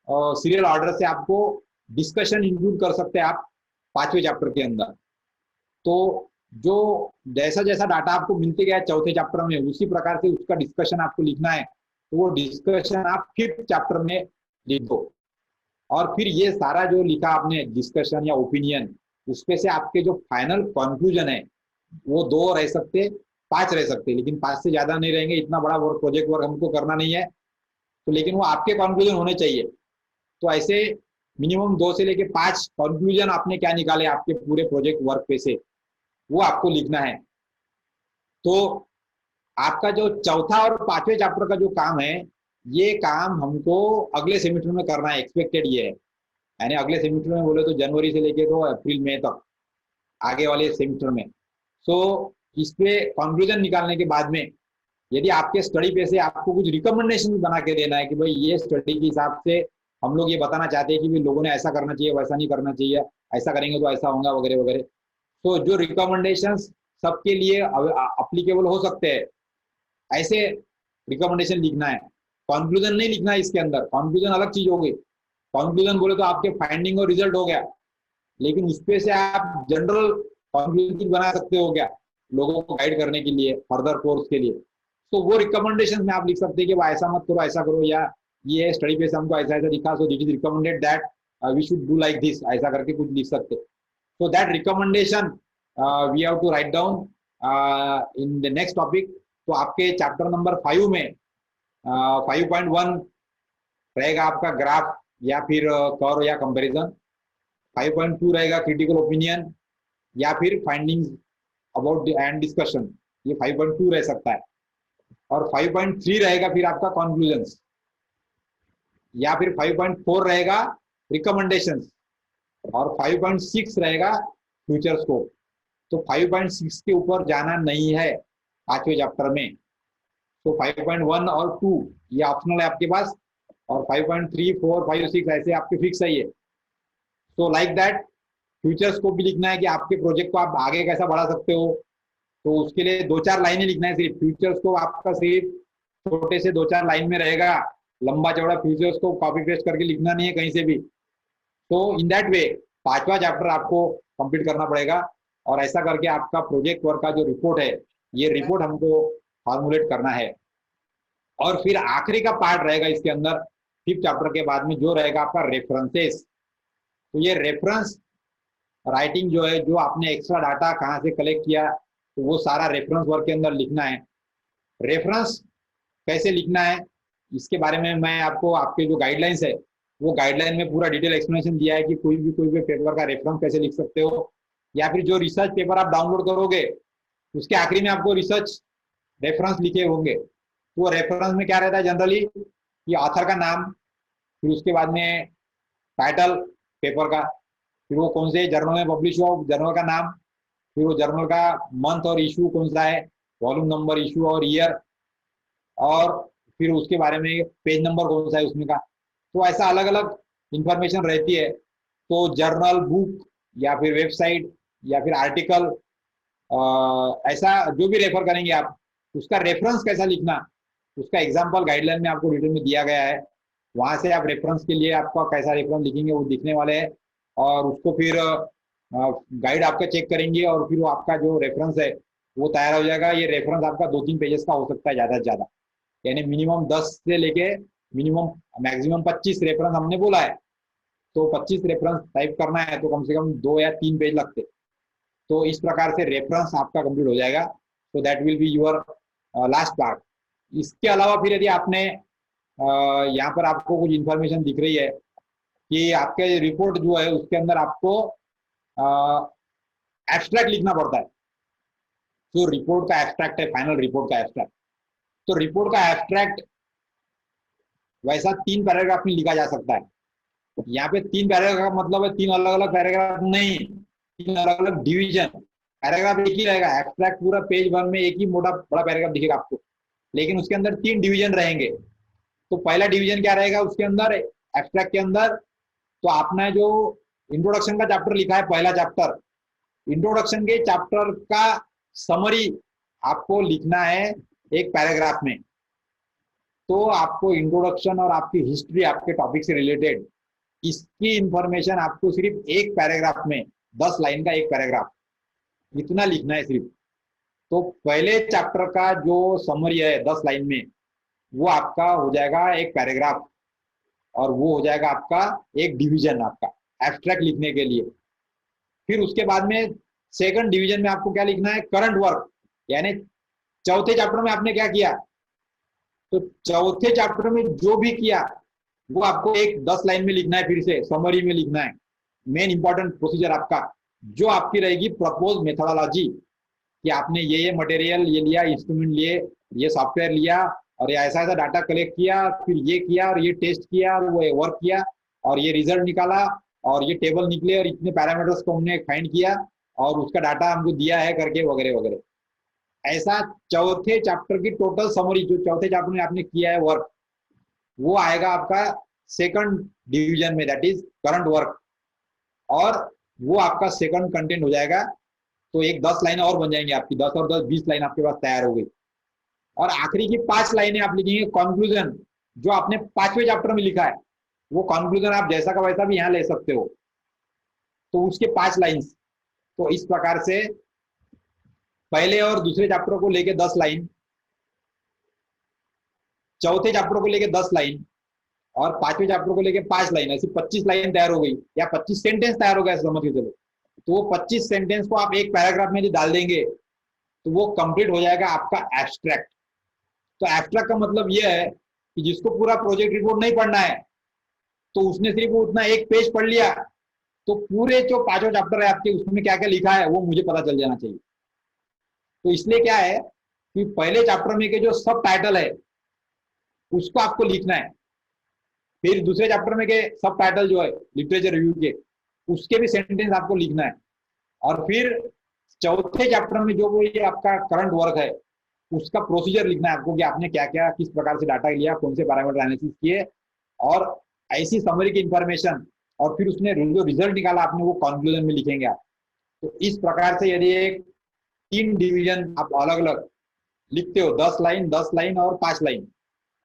A: सीरियल ऑर्डर से आपको डिस्कशन इंक्लूड कर सकते हैं आप पांचवें चैप्टर के अंदर। तो जो जैसा जैसा डाटा आपको मिलते गया चौथे चैप्टर में उसी प्रकार से उसका डिस्कशन आपको लिखना है, तो वो डिस्कशन आप फिफ्थ चैप्टर में लिख दो। और फिर ये सारा जो लिखा आपने डिस्कशन या ओपिनियन, उसपे से आपके जो फाइनल कंक्लूजन है वो 2 रह सकते, 5 रह सकते, लेकिन 5 से ज्यादा नहीं रहेंगे। इतना बड़ा वर्क प्रोजेक्ट वर्क हमको करना नहीं है, तो लेकिन वो आपके कंक्लूजन होने चाहिए। तो ऐसे मिनिमम 2 से लेके 5 कंक्लूजन आपने क्या निकाले आपके पूरे प्रोजेक्ट वर्क पे से, वो आपको लिखना है। तो आपका जो चौथा और पांचवें चैप्टर का जो काम है, ये काम हमको अगले सेमेस्टर में करना है, एक्सपेक्टेड ये है। यानी अगले सेमेस्टर में बोले तो जनवरी से लेके तो अप्रैल मई तक आगे वाले सेमेस्टर में। सो इस पे कंक्लूजन निकालने के बाद में यदि आपके स्टडी पे से आपको कुछ रिकमेंडेशन बना के देना है कि भाई ये स्टडी के हिसाब से हम लोग ये बताना चाहते हैं कि भाई लोगों ने ऐसा करना चाहिए, वैसा नहीं करना चाहिए, ऐसा करेंगे तो ऐसा होगा, वगैरह वगैरह। तो जो रिकमेंडेशंस सबके लिए अप्लीकेबल हो सकते हैं, ऐसे रिकमेंडेशन लिखना है। कंक्लूजन नहीं लिखना है इसके अंदर, कंक्लूजन अलग चीज होगी। कंक्लूजन बोले तो आपके फाइंडिंग और रिजल्ट हो गया, लेकिन उसपे से आप जनरल कंक्लूजन बना सकते हो क्या लोगों को गाइड करने के लिए, फर्दर कोर्स के लिए। तो वो रिकमेंडेशन में आप लिख सकते हैं कि ऐसा मत करो, ऐसा करो, या ये स्टडी पे हमको ऐसा ऐसा दिखा, so that is recommended that we should do like this, ऐसा करके कुछ लिख सकते। So that recommendation we have to write down in the next topic. तो आपके चैप्टर नंबर 5 में 5.1 रहेगा आपका ग्राफ या फिर कर्व या कंपैरिजन। 5.2 रहेगा क्रिटिकल ओपिनियन या फिर फाइंडिंग्स अबाउट एंड डिस्कशन, ये 5.2 रह सकता है। और 5.3 रहेगा फिर आपका कंक्लूजन्स, या फिर 5.4 रहेगा रिकमेंडेशंस, और 5.6 रहेगा फ्यूचर स्कोप। तो 5.6 के ऊपर जाना नहीं है पांचवें चैप्टर में। तो 5.1 और 2 ये ऑप्शनल है आपके पास, और 5.3, 4, 5, 6 ऐसे आपके फिक्स है ये। तो लाइक दैट फ्यूचर स्कोप भी लिखना है कि आपके प्रोजेक्ट को आप आगे कैसा बढ़ा सकते हो। तो उसके लिए 2-4 लाइनें लिखना है सिर्फ। फ्यूचर स्कोप आपका सिर्फ छोटे से 2-4 लाइन में रहेगा, लंबा चौड़ा फ्यूचर स्कोप कॉपी पेस्ट करके लिखना नहीं है कहीं से भी। तो इन दैट वे 5वां चैप्टर आपको कंप्लीट करना पड़ेगा, और ऐसा करके आपका प्रोजेक्ट वर्क का जो रिपोर्ट है, ये रिपोर्ट हमको फॉर्मुलेट करना है। और फिर आखिरी का पार्ट रहेगा इसके अंदर 5th चैप्टर के बाद में, जो रहेगा आपका रेफरेंसेस। तो ये रेफरेंस राइटिंग जो है, जो आपने एक्स्ट्रा डाटा कहाँ से कलेक्ट किया, तो वो सारा रेफरेंस वर्क के अंदर लिखना है। रेफरेंस कैसे लिखना है इसके बारे में मैं आपको, आपके जो गाइडलाइंस है वो गाइडलाइन में पूरा डिटेल एक्सप्लेनेशन दिया है कि कोई भी पेपर का रेफरेंस कैसे लिख सकते हो, या फिर जो रिसर्च पेपर आप डाउनलोड करोगे उसके आखिरी में आपको रिसर्च रेफरेंस लिखे होंगे। तो रेफरेंस में क्या रहता है जनरली, कि ऑथर का नाम, फिर उसके बाद में टाइटल पेपर का, फिर वो कौन से जर्नल में पब्लिश हुआ, जर्नल का नाम, फिर वो जर्नल का मंथ और इशू कौन सा है, वॉल्यूम नंबर, इशू और ईयर, और फिर उसके बारे में पेज नंबर कौन सा है उसमें का। तो ऐसा अलग अलग इंफॉर्मेशन रहती है। तो जर्नल, बुक या फिर वेबसाइट या फिर आर्टिकल, ऐसा जो भी रेफर करेंगे आप, उसका रेफरेंस कैसा लिखना, उसका एग्जाम्पल गाइडलाइन में आपको डिटेल में दिया गया है। वहां से आप रेफरेंस के लिए आपका कैसा रेफरेंस लिखेंगे वो दिखने वाले हैं, और उसको फिर गाइड आपका चेक करेंगे, और फिर वो आपका जो रेफरेंस है वो तैयार हो जाएगा। ये रेफरेंस आपका 2-3 पेजेस का हो सकता है ज़्यादा से ज़्यादा, यानी मिनिमम 10 से लेके मिनिमम मैक्सिमम 25 रेफरेंस हमने बोला है। तो 25 रेफरेंस टाइप करना है तो कम से कम 2 या 3 पेज लगते। तो इस प्रकार से रेफरेंस आपका कंप्लीट हो जाएगा। तो that will be your last part. इसके अलावा फिर यदि आपने यहाँ पर आपको कुछ इंफॉर्मेशन दिख रही है कि आपके रिपोर्ट जो है उसके अंदर आपको एब्स्ट्रैक्ट लिखना पड़ता है। जो रिपोर्ट का एब्स्ट्रैक्ट है, फाइनल रिपोर्ट का एब्स्ट्रैक्ट, तो रिपोर्ट का एब्स्ट्रैक्ट वैसा 3 पैराग्राफ में लिखा जा सकता है। यहाँ पे 3 पैराग्राफ का मतलब है 3 अलग अलग पैराग्राफ नहीं, 3 अलग अलग डिवीजन। पैराग्राफ एक ही रहेगा, एब्स्ट्रैक्ट पूरा पेज 1 में एक ही मोटा बड़ा पैराग्राफ दिखेगा आपको, लेकिन उसके अंदर 3 डिवीजन रहेंगे। तो पहला डिवीजन क्या रहेगा उसके अंदर, एब्स्ट्रैक्ट के अंदर, तो आपने जो इंट्रोडक्शन का चैप्टर लिखा है, पहला चैप्टर, इंट्रोडक्शन के चैप्टर का समरी आपको लिखना है एक पैराग्राफ में। तो आपको इंट्रोडक्शन और आपकी हिस्ट्री, आपके टॉपिक से रिलेटेड, इसकी इंफॉर्मेशन आपको सिर्फ एक पैराग्राफ में, 10 लाइन का एक पैराग्राफ, इतना लिखना है सिर्फ। तो पहले चैप्टर का जो समरी है 10 लाइन में, वो आपका हो जाएगा एक पैराग्राफ, और वो हो जाएगा आपका एक डिवीजन आपका एब्स्ट्रैक्ट लिखने के लिए। फिर उसके बाद में सेकंड डिवीजन में आपको क्या लिखना है, करंट वर्क, यानी चौथे चैप्टर में आपने क्या किया। तो चौथे चैप्टर में जो भी किया वो आपको एक 10 लाइन में लिखना है, फिर से समरी में लिखना है। मेन इंपॉर्टेंट प्रोसीजर आपका जो आपकी रहेगी, प्रपोज मेथोडोलॉजी, कि आपने ये मटेरियल ये लिया, इंस्ट्रूमेंट लिए, ये सॉफ्टवेयर लिया, और ये ऐसा ऐसा डाटा कलेक्ट किया, फिर ये किया, और ये टेस्ट किया, और वो वर्क किया, और ये रिजल्ट निकाला, और ये टेबल निकले, और इतने पैरामीटर्स को हमने फाइंड किया, और उसका डाटा हमको दिया है करके, वगैरह वगैरह। ऐसा चौथे चैप्टर की टोटल समरी, जो चौथे चैप्टर में आपने किया है वर्क, वो आएगा आपका सेकंड डिवीजन में, दैट इज करंट वर्क, और वो आपका सेकंड कंटेंट हो जाएगा। तो एक 10 लाइनें और बन जाएंगी आपकी, 10 और 10 20 लाइन आपके पास तैयार हो गई। और आखिरी की 5 लाइनें आप लिखेंगे कंक्लूजन, जो आपने 5वें चैप्टर में लिखा है, वो कंक्लूजन आप जैसा का वैसा भी यहाँ ले सकते हो। तो उसके 5 लाइन्स। तो इस प्रकार से पहले और दूसरे चैप्टर को लेके 10 लाइन, चौथे चैप्टर को लेके 10 लाइन, और 5वें चैप्टर को लेके 5 लाइन, ऐसी 25 लाइन तैयार हो गई, या 25 सेंटेंस तैयार हो गया समझ के चलो। तो वो 25 सेंटेंस को आप एक पैराग्राफ में डाल देंगे तो वो कंप्लीट हो जाएगा आपका एब्स्ट्रैक्ट। तो एब्स्ट्रैक्ट का मतलब ये है कि जिसको पूरा प्रोजेक्ट रिपोर्ट नहीं पढ़ना है, तो उसने सिर्फ उतना एक पेज पढ़ लिया, तो पूरे जो 5 चैप्टर है आपके, उसमें क्या क्या लिखा है वो मुझे पता चल जाना चाहिए। तो इसलिए क्या है कि पहले चैप्टर में के जो सब टाइटल है उसको आपको लिखना है, फिर दूसरे चैप्टर में के सब टाइटल जो है लिटरेचर रिव्यू के, उसके भी सेंटेंस आपको लिखना है, और फिर चौथे चैप्टर में जो वो ये आपका करंट वर्क है उसका प्रोसीजर लिखना है आपको, कि आपने क्या क्या किस प्रकार से डाटा लिया, कौन से पैरामीटर एनालिसिस किए, और ऐसी समरी की इंफॉर्मेशन, और फिर उसने जो रिजल्ट निकाला आपने वो कंक्लूजन में लिखेंगे आप। तो इस प्रकार से यदि एक 3 डिवीजन आप अलग अलग लिखते हो, 10 लाइन 10 लाइन और 5 लाइन,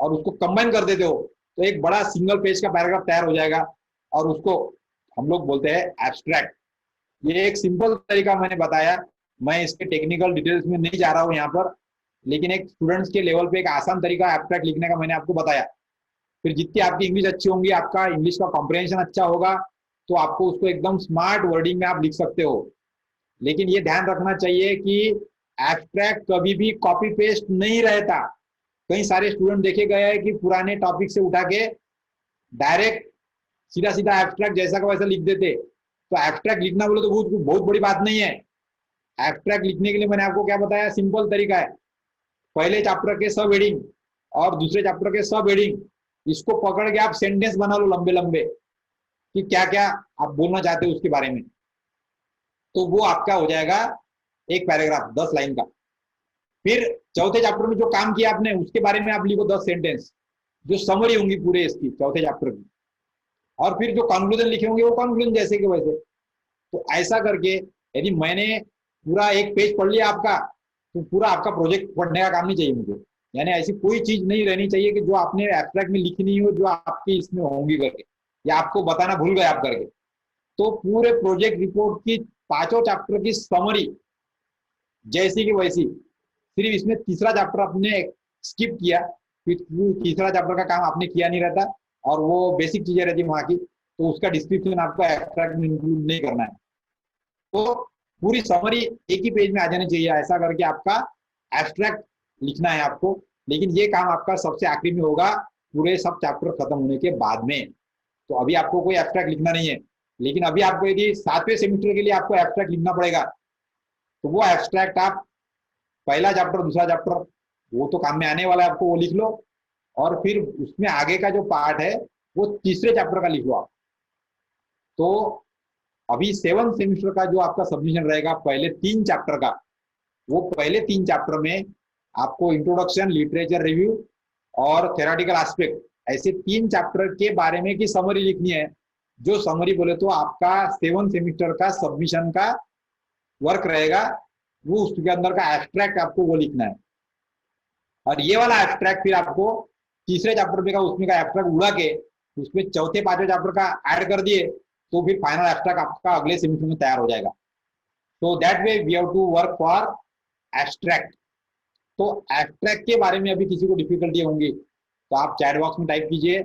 A: और उसको कंबाइन कर देते हो, तो एक बड़ा सिंगल पेज का पैराग्राफ तैयार हो जाएगा, और उसको हम लोग बोलते हैं एब्स्ट्रैक्ट। ये एक सिंपल तरीका मैंने बताया, मैं इसके टेक्निकल डिटेल्स में नहीं जा रहा हूँ यहाँ पर, लेकिन एक स्टूडेंट्स के लेवल पे एक आसान तरीका एब्स्ट्रैक्ट लिखने का मैंने आपको बताया। फिर जितनी आपकी इंग्लिश अच्छी होंगी, आपका इंग्लिश का कॉम्प्रिहेंशन अच्छा होगा, तो आपको उसको एकदम स्मार्ट वर्डिंग में आप लिख सकते हो। लेकिन ये ध्यान रखना चाहिए कि एब्स्ट्रैक्ट कभी भी कॉपी पेस्ट नहीं रहता। कई सारे स्टूडेंट देखे गए हैं कि पुराने टॉपिक से उठा के डायरेक्ट सीधा सीधा एब्स्ट्रैक्ट जैसा का वैसा लिख देते। तो एब्स्ट्रैक्ट लिखना बोले तो बहुत बड़ी बात नहीं है। एब्स्ट्रैक्ट लिखने के लिए मैंने आपको क्या बताया, सिंपल तरीका है, पहले चैप्टर के सब हेडिंग और दूसरे चैप्टर के सब हेडिंग, इसको पकड़ के आप सेंटेंस बना लो लंबे लंबे, कि क्या क्या आप बोलना चाहते हो उसके बारे में, तो वो आपका हो जाएगा एक पैराग्राफ 10 लाइन का। फिर चौथे चैप्टर में जो काम किया आपने उसके बारे में आप लिखो 10 सेंटेंस, जो समरी होंगी पूरे इसकी चौथे चैप्टर की। और फिर जो कंक्लूजन लिखे होंगे वो कंक्लूजन जैसे कि वैसे। तो ऐसा करके यदि मैंने पूरा एक पेज पढ़ लिया आपका, तो पूरा आपका प्रोजेक्ट पढ़ने का काम नहीं चाहिए मुझे। यानी ऐसी कोई चीज नहीं रहनी चाहिए कि जो आपने एब्स्ट्रैक्ट में लिखी नहीं हो, जो आपकी इसमें होंगी करके, या आपको बताना भूल गए आप करके। तो पूरे प्रोजेक्ट रिपोर्ट की 5 चैप्टर की समरी जैसी की वैसी, सिर्फ इसमें तीसरा चैप्टर आपने स्किप किया, फिर तीसरा चैप्टर का काम आपने किया नहीं रहता, और वो बेसिक चीजें रहती वहां की, तो उसका डिस्क्रिप्शन आपको एब्स्ट्रैक्ट में इंक्लूड नहीं करना है। तो पूरी समरी एक ही पेज में आ जानी चाहिए, ऐसा करके आपका एब्स्ट्रैक्ट लिखना है आपको। लेकिन ये काम आपका सबसे आखिरी में होगा, पूरे सब चैप्टर खत्म होने के बाद में। तो अभी आपको कोई एब्स्ट्रैक्ट लिखना नहीं है। लेकिन अभी आपको यदि 7वें सेमेस्टर के लिए आपको एब्स्ट्रैक्ट लिखना पड़ेगा, तो वो एब्स्ट्रैक्ट आप पहला चैप्टर दूसरा चैप्टर वो तो काम में आने वाला है आपको, वो लिख लो। और फिर उसमें आगे का जो पार्ट है वो तीसरे चैप्टर का लिख लो आप। तो अभी 7th सेमेस्टर का जो आपका सबमिशन रहेगा पहले 3 चैप्टर का, वो पहले 3 चैप्टर में आपको इंट्रोडक्शन, लिटरेचर रिव्यू और थेराटिकल एस्पेक्ट, ऐसे 3 चैप्टर के बारे में की समरी लिखनी है। जो समरी बोले तो आपका 7th सेमेस्टर का सबमिशन का वर्क रहेगा, वो उसके अंदर का एब्स्ट्रैक्ट आपको वो लिखना है। और ये वाला एब्स्ट्रैक्ट फिर आपको तीसरे चैप्टर में का उसमें का एब्स्ट्रैक्ट उड़ा के उसमें चौथे पांचवें चैप्टर का ऐड कर दिए, तो फिर फाइनल एब्स्ट्रैक्ट आपका अगले सेमेस्टर में तैयार हो जाएगा। तो that way we have to work for abstract. तो एब्स्ट्रैक्ट के बारे में अभी किसी को डिफिकल्टी होंगी तो आप चैट बॉक्स में टाइप कीजिए,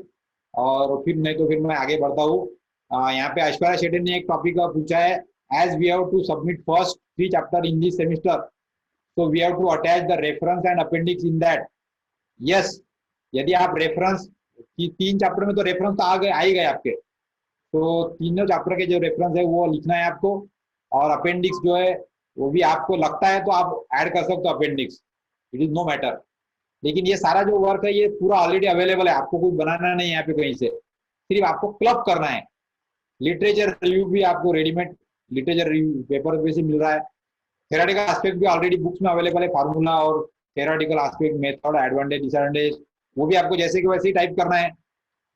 A: और फिर नहीं तो फिर मैं आगे बढ़ता हूँ। यहाँ पे ऐश्वर्या शेट्टी ने एक टॉपिक पूछा है, as we have to submit first 3 chapter in this semester, so we have to attach the reference and appendix in that. yes, यदि आप रेफरेंस की 3 चैप्टर में तो रेफरेंस तो आ ही गए आपके, तो तीनों चैप्टर के जो रेफरेंस है वो लिखना है आपको। और अपेंडिक्स जो है वो भी आपको लगता है तो आप ऐड कर सकते हो appendix, it is no matter. लेकिन ये सारा जो वर्क है ये पूरा ऑलरेडी अवेलेबल है, आपको कुछ बनाना नहीं है यहाँ पे कहीं से, सिर्फ आपको क्लब करना है। लिटरेचर रिव्यू भी आपको रेडीमेड लिटरेचर रिव्यू पेपर पे से मिल रहा है। थेराटिकल एस्पेक्ट भी ऑलरेडी बुक्स में अवेलेबल है, फार्मूला और theoretical aspect, method, advantage, disadvantage, वो भी आपको जैसे कि वैसे ही टाइप करना है।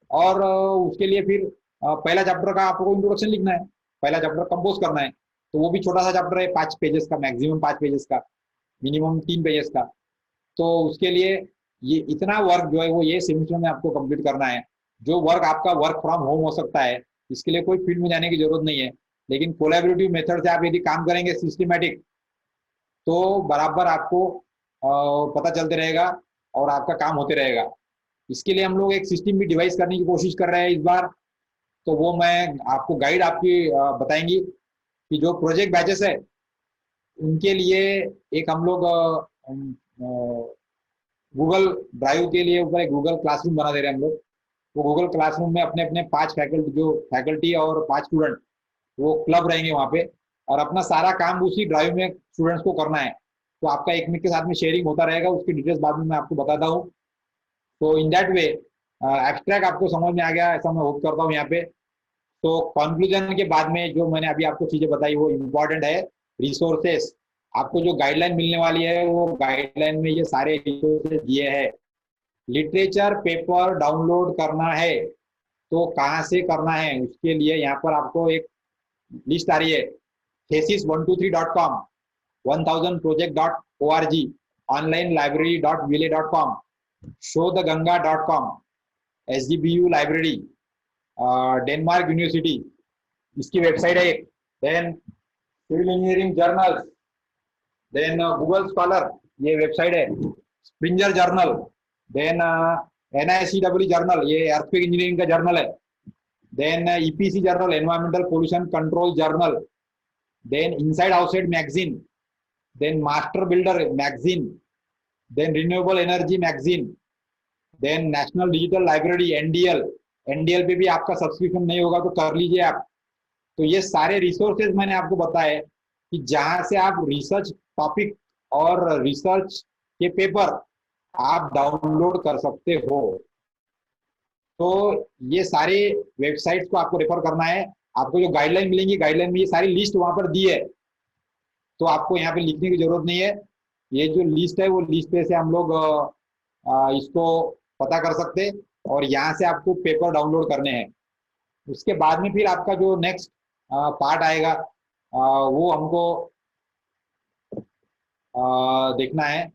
A: और उसके लिए फिर पहला चैप्टर का आपको इंट्रोडक्शन लिखना है, पहला चैप्टर कंपोज करना है। तो वो भी छोटा सा चैप्टर है, 5 पेजेस का, मैक्सिमम 5 पेजेस का, मिनिमम 3 पेजेस का। तो उसके लिए ये इतना वर्क जो है वो ये सेमेस्टर में आपको कंप्लीट करना है। जो वर्क आपका वर्क फ्रॉम होम हो सकता है, इसके लिए कोई फील्ड में जाने की जरूरत नहीं है। लेकिन कोलैबोरेटिव मेथड से आप यदि काम करेंगे सिस्टमेटिक, तो बराबर आपको पता चलते रहेगा और आपका काम होते रहेगा। इसके लिए हम लोग एक सिस्टम भी डिवाइस करने की कोशिश कर रहे हैं इस बार, तो वो मैं आपको गाइड आपकी बताएंगी कि जो प्रोजेक्ट बैचेस है उनके लिए एक हम लोग गूगल ड्राइव के लिए ऊपर एक गूगल क्लासरूम बना दे रहे हैं हम लोग। वो गूगल क्लासरूम में अपने अपने 5 फैकल्टी, जो फैकल्टी और 5 स्टूडेंट, वो क्लब रहेंगे वहाँ पे, और अपना सारा काम उसी ड्राइव में स्टूडेंट्स को करना है। तो आपका एक के साथ में शेयरिंग होता रहेगा, उसकी डिटेल्स बाद में मैं आपको बताता हूँ। तो इन दैट वे एब्स्ट्रैक्ट आपको समझ में आ गया ऐसा मैं होप करता हूँ यहाँ पे। तो कंक्लूजन के बाद में जो मैंने अभी आपको चीजें बताई वो इम्पोर्टेंट है। रिसोर्सेस, आपको जो गाइडलाइन मिलने वाली है वो गाइडलाइन में ये सारे रिसोर्सेस दिए हैं। लिटरेचर पेपर डाउनलोड करना है तो कहाँ से करना है, उसके लिए यहाँ पर आपको एक लिस्ट आ रही है, thesis123.com, 1000project.org, onlinelibrary.vile.com, showtheganga.com, SGBU library, Denmark university, इसकी वेबसाइट है। Then civil engineering journals, then Google scholar, ये वेबसाइट है। Springer journal, then NICW journal, ये अर्थक्वेक इंजीनियरिंग का जर्नल है। Then EPC journal, environmental pollution control journal, then inside outside magazine, then master builder magazine, then renewable energy magazine, then national digital library NDL, NDL पे भी आपका subscription नहीं होगा तो कर लीजिए आप। तो ये सारे रिसोर्सेज मैंने आपको बताए कि जहां से आप रिसर्च टॉपिक और रिसर्च के पेपर आप डाउनलोड कर सकते हो। तो ये सारे वेबसाइट्स को आपको रेफर करना है। आपको जो गाइडलाइन मिलेंगी, गाइडलाइन में ये सारी लिस्ट वहां पर दी है, तो आपको यहाँ पे लिखने की जरूरत नहीं है। ये जो लिस्ट है वो लिस्ट पे से हम लोग इसको पता कर सकते हैं, और यहाँ से आपको पेपर डाउनलोड करने हैं। उसके बाद में फिर आपका जो नेक्स्ट पार्ट आएगा वो हमको देखना है।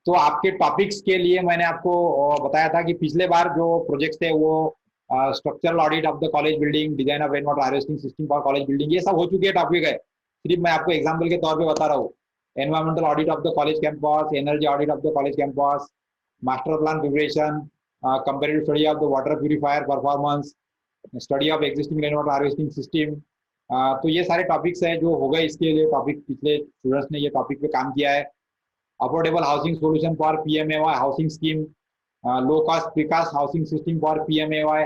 A: तो आपके टॉपिक्स के लिए मैंने आपको बताया था कि पिछले बार जो प्रोजेक्ट्स थे वो structural audit of the college building, design of rain water harvesting system for college building, ये सब हो चुके टॉपिक है। सिर्फ मैं आपको एग्जाम्पल के तौर पे बता रहा हूँ। Environmental audit of the college campus, energy audit of the college campus, master plan preparation, comparative study of the water purifier performance, study of existing rain water harvesting system. तो ये सारे टॉपिक्स हैं जो हो गए। इसके लिए टॉपिक पिछले स्टूडेंट्स ने ये टॉपिक पे काम किया है। Affordable housing solution for PMAY housing scheme, low cost precast housing system for PMAY,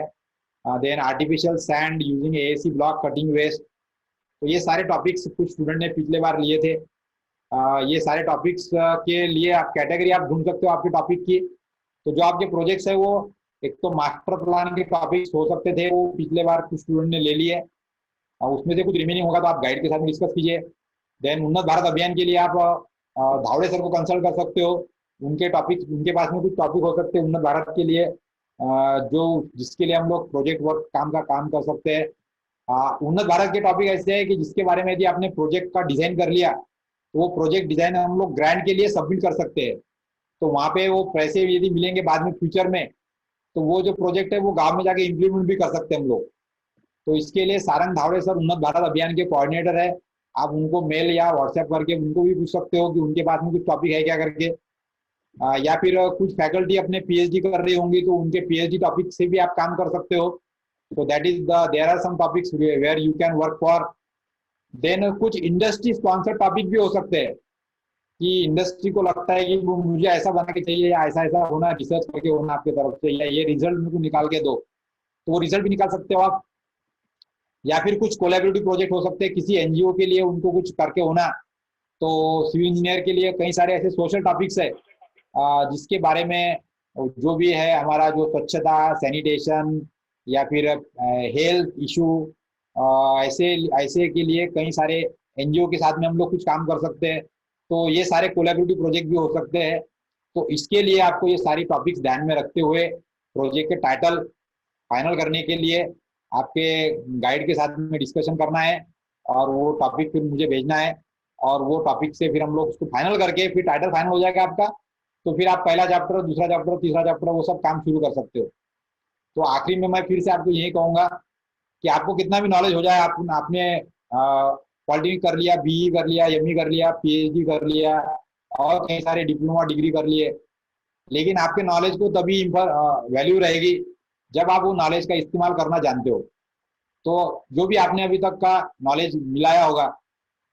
A: then artificial sand using AAC block cutting waste. तो ये सारे टॉपिक्स कुछ स्टूडेंट ने पिछले बार लिए थे। ये सारे टॉपिक्स के लिए आप कैटेगरी आप ढूंढ सकते हो आपके टॉपिक की। तो जो आपके प्रोजेक्ट्स है वो एक तो मास्टर प्लान के टॉपिक्स हो सकते थे, वो पिछले बार कुछ स्टूडेंट ने ले लिए। उसमें से कुछ रिमेनिंग होगा तो आप गाइड के साथ में डिस्कस कीजिए। देन उन्नत भारत अभियान के लिए आप धावड़े सर को कंसल्ट कर सकते हो। उनके टॉपिक, उनके पास में कुछ टॉपिक हो सकते हैं उन्नत भारत के लिए, जो जिसके लिए हम लोग प्रोजेक्ट वर्क काम कर सकते हैं। उन्नत भारत के टॉपिक ऐसे है कि जिसके बारे में यदि आपने प्रोजेक्ट का डिजाइन कर लिया तो वो प्रोजेक्ट डिजाइन हम लोग ग्रांट के लिए सबमिट कर सकते हैं। तो वहाँ पे वो पैसे यदि मिलेंगे बाद में फ्यूचर में, तो वो जो प्रोजेक्ट है वो गांव में जाके इम्प्लीमेंट भी कर सकते हैं हम लोग। तो इसके लिए सारंग धावड़े सर उन्नत भारत अभियान के कोऑर्डिनेटर है। आप उनको मेल या व्हाट्सएप करके उनको भी पूछ सकते हो कि उनके पास में कुछ टॉपिक है क्या करके। या फिर कुछ फैकल्टी अपने पीएचडी कर रही होंगी तो उनके पीएचडी टॉपिक से भी आप काम कर सकते हो। तो that is there are some topics where you can work for. Then कुछ इंडस्ट्री स्पॉन्सर टॉपिक भी हो सकते हैं कि इंडस्ट्री को लगता है कि मुझे ऐसा बना के चाहिए या ऐसा ऐसा होना, रिसर्च करके होना आपकी तरफ से, या ये रिजल्ट मुझे निकाल के दो, तो वो रिजल्ट भी निकाल सकते हो आप। या फिर कुछ कोलैबोरेटिव प्रोजेक्ट हो सकते हैं किसी एनजीओ के लिए, उनको कुछ करके होना। तो सिविल इंजीनियर के लिए कई सारे ऐसे सोशल टॉपिक्स है जिसके बारे में जो भी है हमारा जो स्वच्छता, सैनिटेशन या फिर हेल्थ इशू, ऐसे ऐसे के लिए कई सारे एनजीओ के साथ में हम लोग कुछ काम कर सकते हैं। तो ये सारे कोलैबोरेटिव प्रोजेक्ट भी हो सकते हैं। तो इसके लिए आपको ये सारी टॉपिक्स ध्यान में रखते हुए प्रोजेक्ट के टाइटल फाइनल करने के लिए आपके गाइड के साथ में डिस्कशन करना है, और वो टॉपिक फिर मुझे भेजना है, और वो टॉपिक से फिर हम लोग उसको फाइनल करके फिर टाइटल फाइनल हो जाएगा आपका। तो फिर आप पहला चैप्टर, दूसरा चैप्टर, तीसरा चैप्टर वो सब काम शुरू कर सकते हो। तो आखिरी में मैं फिर से आपको यही कहूंगा कि आपको कितना भी नॉलेज हो जाए, आपने पॉलिटेक्निक कर लिया, बीई कर लिया, एमई कर लिया, पीएचडी कर लिया, और कई सारे डिप्लोमा डिग्री कर लिए, लेकिन आपके नॉलेज को तभी वैल्यू रहेगी जब आप वो नॉलेज का इस्तेमाल करना जानते हो। तो जो भी आपने अभी तक का नॉलेज मिलाया होगा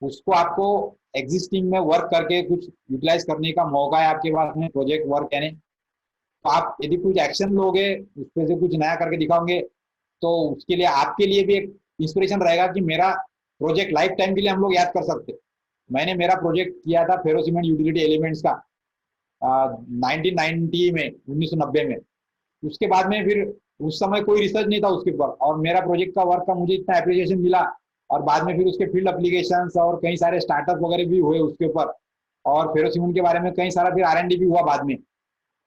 A: उसको आपको एग्जिस्टिंग में वर्क करके कुछ यूटिलाइज करने का मौका है आपके पास में, प्रोजेक्ट वर्क यानी। तो आप यदि कुछ एक्शन लोगे, उसमें से कुछ नया करके दिखाओगे, तो उसके लिए आपके लिए भी एक इंस्पिरेशन रहेगा कि मेरा प्रोजेक्ट लाइफ टाइम के लिए हम लोग याद कर सकते। मैंने मेरा प्रोजेक्ट किया था फेरो सीमेंट यूटिलिटी एलिमेंट्स का 1990 में, 1990 में। उसके बाद में फिर उस समय कोई रिसर्च नहीं था उसके ऊपर, और मेरा प्रोजेक्ट का वर्क का मुझे इतना अप्रिसिएशन मिला, और बाद में फिर उसके फील्ड एप्लीकेशंस और कई सारे स्टार्टअप वगैरह भी हुए उसके ऊपर, और फेरो सीमेंट के बारे में कई सारा फिर आर&डी भी हुआ बाद में।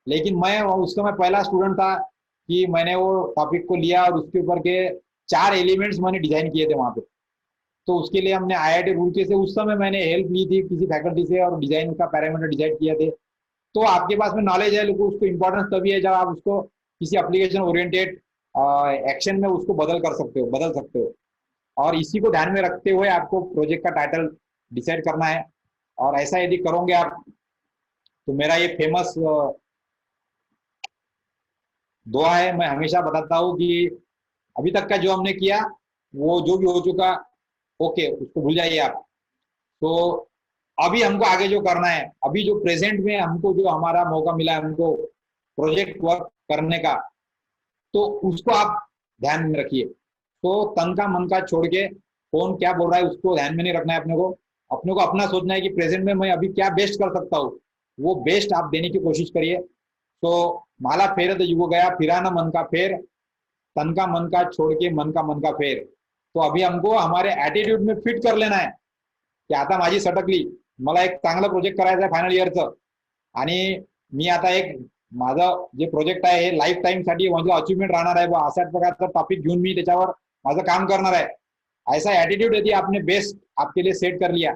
A: लेकिन मैं उस समय पहला स्टूडेंट था कि मैंने वो टॉपिक को लिया और उसके ऊपर के 4 एलिमेंट्स मैंने डिजाइन किए थे वहां पे। तो उसके लिए हमने आईआईटी रुड़की से उस समय मैंने हेल्प ली थी किसी फैकल्टी से, और डिजाइन का पैरामीटर डिसाइड किए थे। तो आपके पास में नॉलेज है, लेकिन उसको इंपॉर्टेंस तभी है जब आप उसको किसी एप्लीकेशन ओरिएंटेड एक्शन में उसको बदल सकते हो। और इसी को ध्यान में रखते हुए आपको प्रोजेक्ट का टाइटल डिसाइड करना है। और ऐसा यदि करोगे आप, तो मेरा ये फेमस दुआ है, मैं हमेशा बताता हूँ कि अभी तक का जो हमने किया वो जो भी हो चुका, ओके उसको भूल जाइए आप। तो अभी हमको आगे जो करना है, अभी जो प्रेजेंट में हमको जो हमारा मौका मिला है हमको प्रोजेक्ट वर्क करने का, तो उसको आप ध्यान में रखिए। तो तन का मन का छोड़ के कौन क्या बोल रहा है उसको ध्यान में नहीं रखना है। अपने को अपना सोचना है कि प्रेजेंट में मैं अभी क्या बेस्ट कर सकता हूँ, वो बेस्ट आप देने की कोशिश करिए। तो माला फेर तो युग गया फिरा न मन का फेर, तन का मन का छोड़ के मन का फेर. तो अभी हमको हमारे ऍटिट्यूड में फिट कर लेना आहे की आता माझी सटकली, मला एक चांगला प्रोजेक्ट करायचा आहे फायनल इयरचं, आणि मी आता एक माझं जे प्रोजेक्ट आहे हे लाईफ टाइम साठी म्हणजे अचीवमेंट राहणार आहे बा, अशा प्रकारचा टॉपिक घेऊन मी त्याच्यावर माझं काम करणार आहे. ऐसा एटीट्यूड यदि आपने बेस्ट आपके लिए सेट कर लिया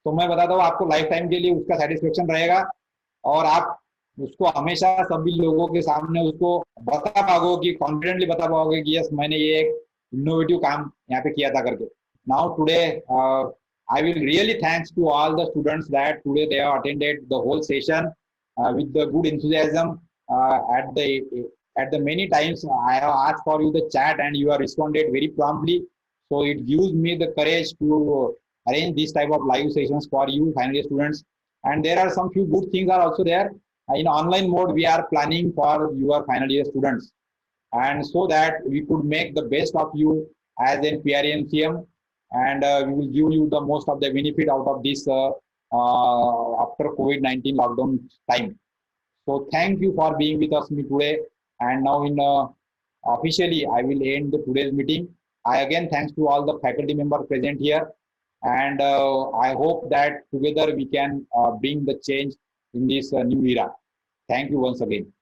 A: तो मैं बताता हूँ आपको लाइफ टाइम के लिए उसका सेटिस्फेक्शन रहेगा, और आप उसको हमेशा सभी लोगों के सामने उसको बता पाओगे कि कॉन्फिडेंटली बता पाओगे कि यस मैंने ये एक इनोवेटिव काम यहाँ पे किया था करके. Now today I will really thanks to all the students that today they have attended the whole session with the good enthusiasm. At the many times I have asked for you the chat and you have responded very promptly. So it gives me the courage to arrange this type of live sessions for you final year students. And there are some few good things are also there. In online mode, we are planning for your final year students, and so that we could make the best of you as in PRMCM, and we will give you the most of the benefit out of this after COVID-19 lockdown time. So thank you for being with us me today. And now in officially, I will end the today's meeting. I again thanks to all the faculty members present here, and I hope that together we can bring the change in this new era. Thank you once again.